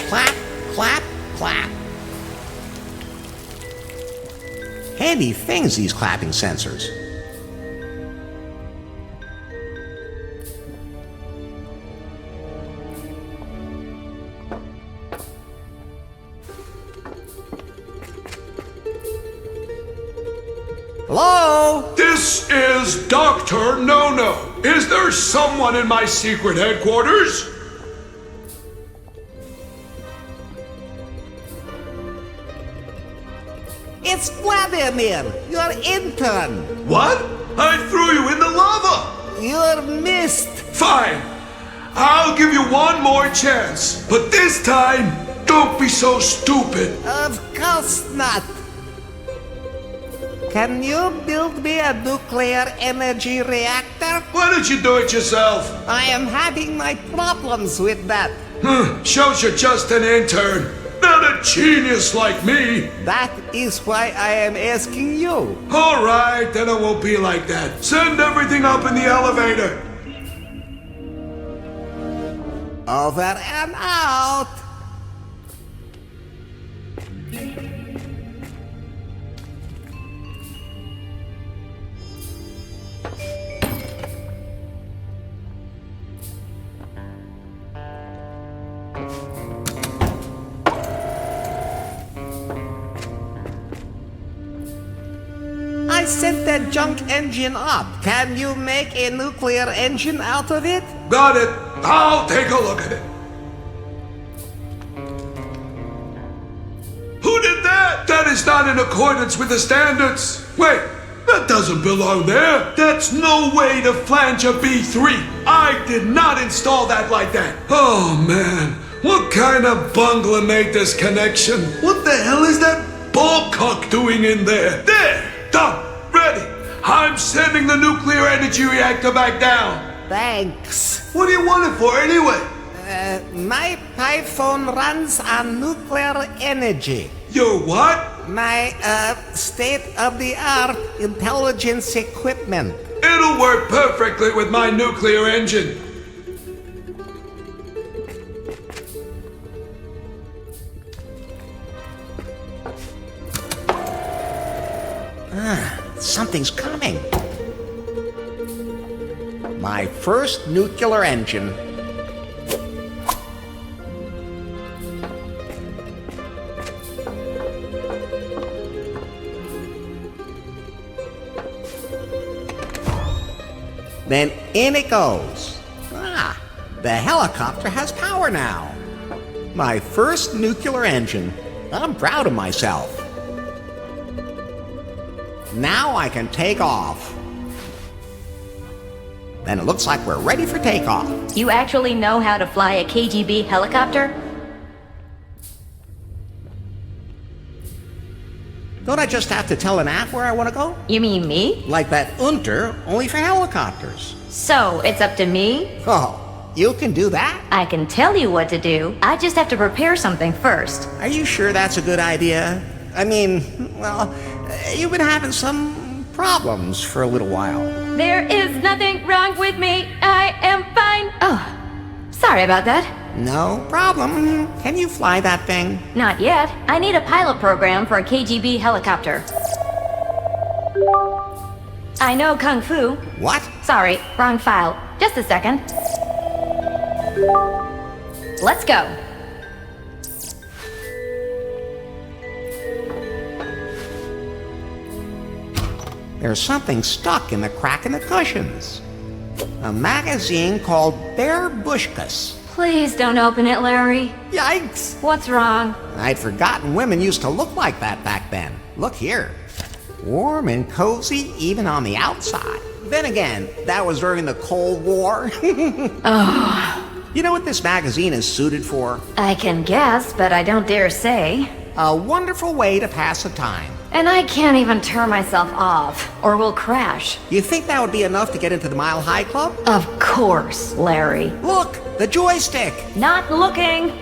Clap, clap, clap. Handy things, these clapping sensors. Hello? This is Dr. No-No. Is there someone in my secret headquarters? It's Vladimir, your intern. What? I threw you in the lava. You're missed. Fine. I'll give you one more chance. But this time, don't be so stupid. Of course not. Can you build me a nuclear energy reactor? Why don't you do it yourself? I am having my problems with that. Shows you're just an intern, not a genius like me. That is why I am asking you. All right, then it won't be like that. Send everything up in the elevator. Over and out. I sent that junk engine up. Can you make a nuclear engine out of it? Got it. I'll take a look at it. Who did that? That is not in accordance with the standards. Wait, that doesn't belong there. That's no way to flange a B3. I did not install that like that. Oh, man. What kind of bungler made this connection? What the hell is that bullcock doing in there? There! Done! Ready! I'm sending the nuclear energy reactor back down. Thanks. What do you want it for anyway? My iPhone runs on nuclear energy. Your what? My, state-of-the-art intelligence equipment. It'll work perfectly with my nuclear engine. Something's coming. My first nuclear engine. Then in it goes. The helicopter has power now. My first nuclear engine. I'm proud of myself. Now I can take off. Then it looks like we're ready for takeoff. You actually know how to fly a KGB helicopter? Don't I just have to tell an app where I want to go? You mean me? Like that Unter, only for helicopters. So, it's up to me? Oh, you can do that? I can tell you what to do. I just have to prepare something first. Are you sure that's a good idea? I mean, well, you've been having some problems for a little while. There is nothing wrong with me. I am fine. Oh, sorry about that. No problem. Can you fly that thing? Not yet. I need a pilot program for a KGB helicopter. I know Kung Fu. What? Sorry, wrong file. Just a second. Let's go. There's something stuck in the crack in the cushions. A magazine called Babushkas. Please don't open it, Larry. Yikes! What's wrong? I'd forgotten women used to look like that back then. Look here. Warm and cozy even on the outside. Then again, that was during the Cold War. Oh, You know what this magazine is suited for? I can guess, but I don't dare say. A wonderful way to pass the time. And I can't even turn myself off, or we'll crash. You think that would be enough to get into the Mile High Club? Of course, Larry. Look, the joystick. Not looking.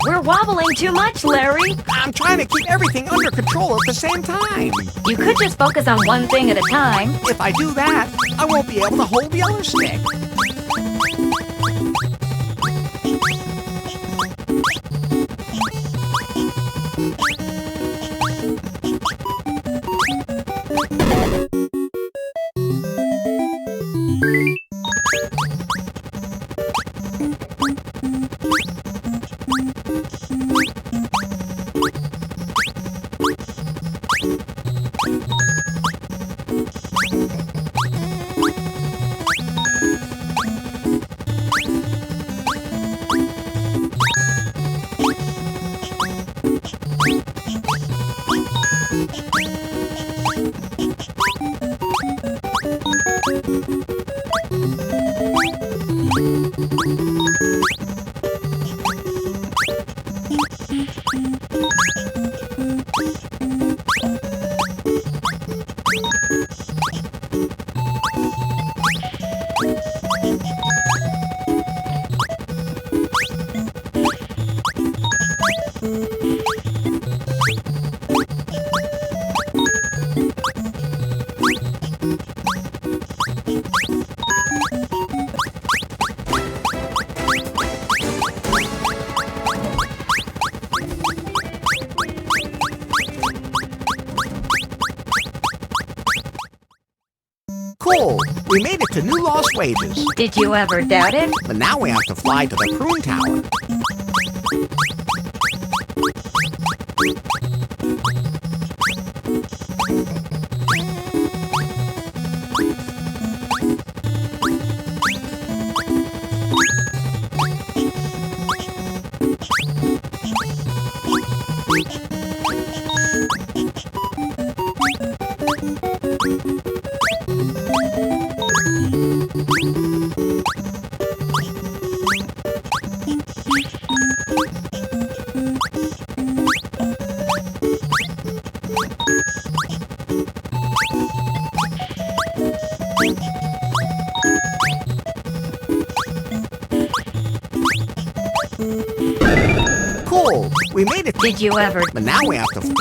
We're wobbling too much, Larry. I'm trying to keep everything under control at the same time. You could just focus on one thing at a time. If I do that, I won't be able to hold the other stick. Cool! We made it to New Lost Wages. Did you ever doubt it? But now we have to fly to the Prune Tower. Cool! We made it. Did you ever? But now we have to.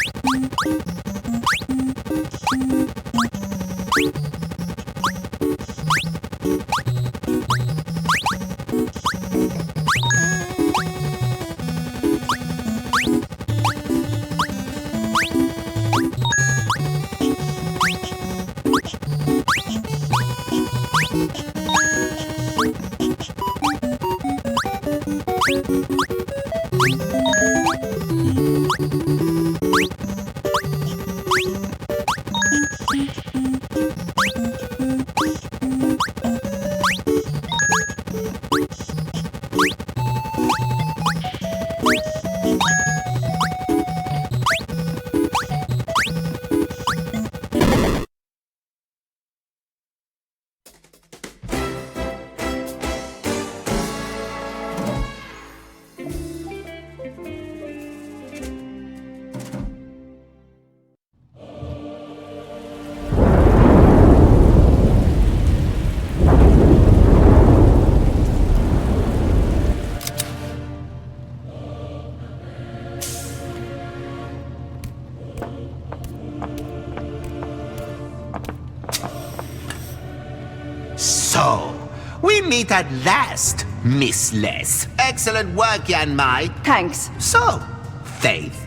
So, we meet at last, Miss Les. Excellent work, Yan Mai. Thanks. So, Faith,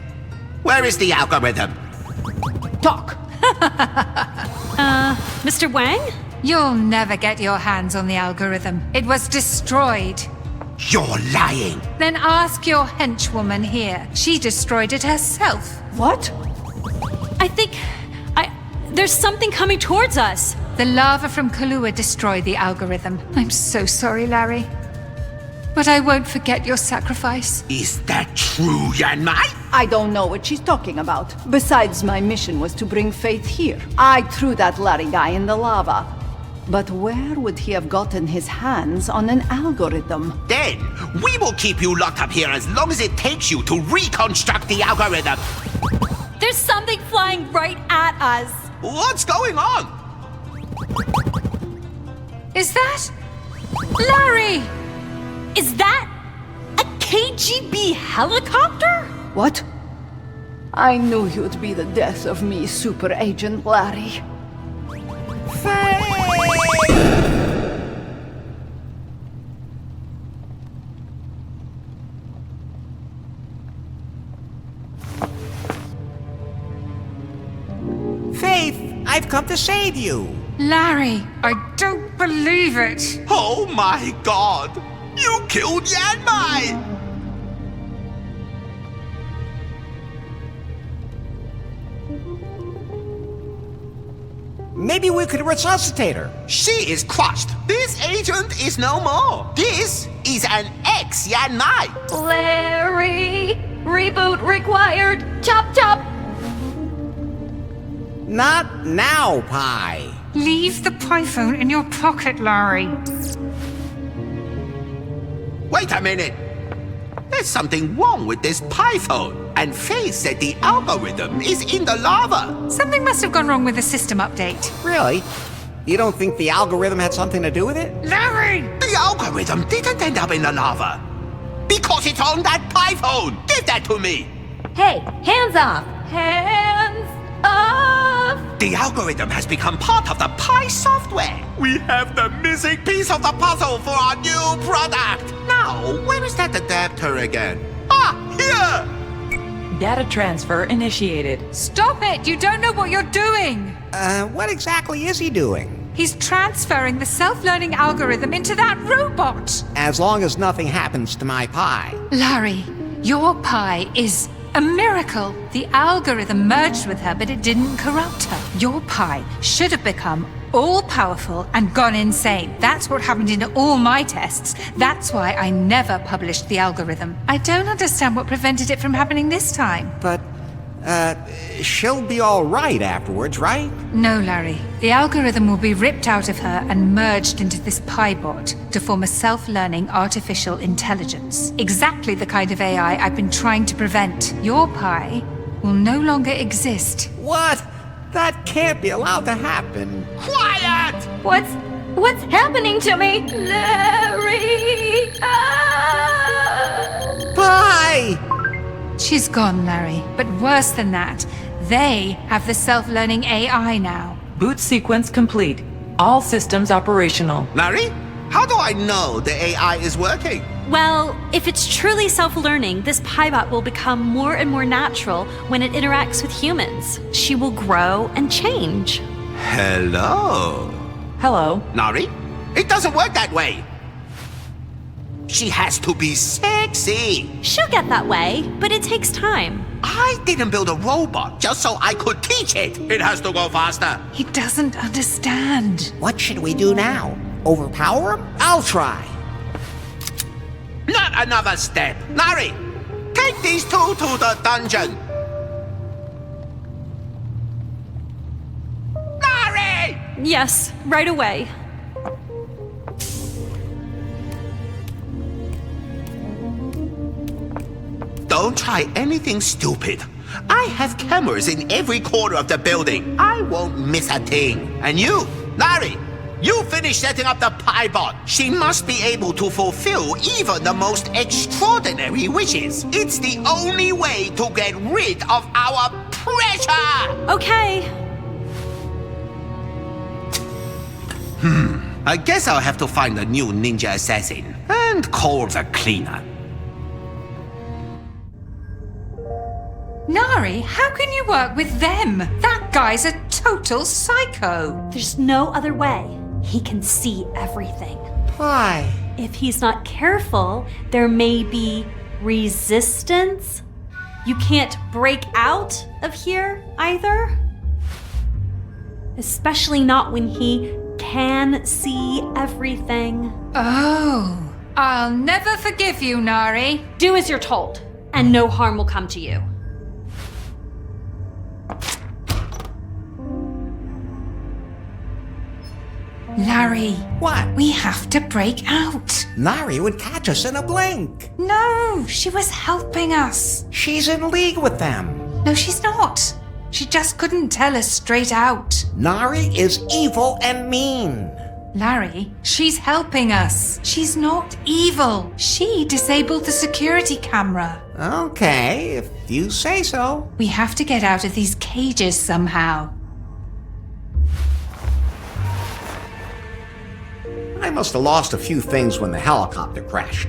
where is the algorithm? Talk. Mr. Wang? You'll never get your hands on the algorithm. It was destroyed. You're lying. Then ask your henchwoman here. She destroyed it herself. What? I think... There's something coming towards us. The lava from Kahlua destroyed the algorithm. I'm so sorry, Larry. but I won't forget your sacrifice. Is that true, Yanmai? I don't know what she's talking about. Besides, my mission was to bring Faith here. I threw that Larry guy in the lava. But where would he have gotten his hands on an algorithm? Then, we will keep you locked up here as long as it takes you to reconstruct the algorithm. There's something flying right at us. What's going on? Is that... Larry! Is that a KGB helicopter? What? I knew you'd be the death of me, Super Agent Larry. Faith, I've come to save you. Larry, I don't believe it. Oh my god! You killed Yanmai! Maybe we could resuscitate her. She is crushed. This agent is no more. This is an ex-Yanmai. Larry! Reboot required! Chop chop! Not now, Pi. Leave the python in your pocket, Larry. Wait a minute. There's something wrong with this python. And Faith said the algorithm is in the lava. Something must have gone wrong with the system update. Really? You don't think the algorithm had something to do with it? Larry! The algorithm didn't end up in the lava. Because it's on that python. Give that to me. Hey, hands off! Hands off! The algorithm has become part of the Pi software. We have the missing piece of the puzzle for our new product. Now, where is that adapter again? Ah, here! Data transfer initiated. Stop it! You don't know what you're doing! What exactly is he doing? He's transferring the self-learning algorithm into that robot! As long as nothing happens to my Pi. Larry, your Pi is a miracle. The algorithm merged with her, but it didn't corrupt her. Your Pi should have become all-powerful and gone insane. That's what happened in all my tests. That's why I never published the algorithm. I don't understand what prevented it from happening this time. But, she'll be all right afterwards, right? No, Larry. The algorithm will be ripped out of her and merged into this Pi-bot to form a self-learning artificial intelligence. Exactly the kind of AI I've been trying to prevent. Your Pi will no longer exist. What? That can't be allowed to happen. Quiet! What's happening to me? Larry! Ah! Pi! She's gone, Larry. But worse than that, they have the self-learning AI now. Boot sequence complete. All systems operational. Larry, how do I know the AI is working? Well, if it's truly self-learning, this Pi-bot will become more and more natural when it interacts with humans. She will grow and change. Hello? Hello. Larry, it doesn't work that way. She has to be sexy. She'll get that way, but it takes time. I didn't build a robot just so I could teach it. It has to go faster. He doesn't understand. What should we do now? Overpower him? I'll try. Not another step. Larry, take these two to the dungeon. Larry! Yes, right away. Don't try anything stupid. I have cameras in every corner of the building. I won't miss a thing. And you, Larry, you finish setting up the Pi-bot. She must be able to fulfill even the most extraordinary wishes. It's the only way to get rid of our pressure! Okay. I guess I'll have to find a new ninja assassin and call the cleaner. Nari, how can you work with them? That guy's a total psycho. There's no other way. He can see everything. Why? If he's not careful, there may be resistance. You can't break out of here either. Especially not when he can see everything. Oh, I'll never forgive you, Nari. Do as you're told, and no harm will come to you. Larry. What? We have to break out. Nari would catch us in a blink. No, she was helping us. She's in league with them. No, she's not. She just couldn't tell us straight out. Nari is evil and mean. Larry, she's helping us. She's not evil. She disabled the security camera. Okay, if you say so. We have to get out of these cages somehow. I must have lost a few things when the helicopter crashed.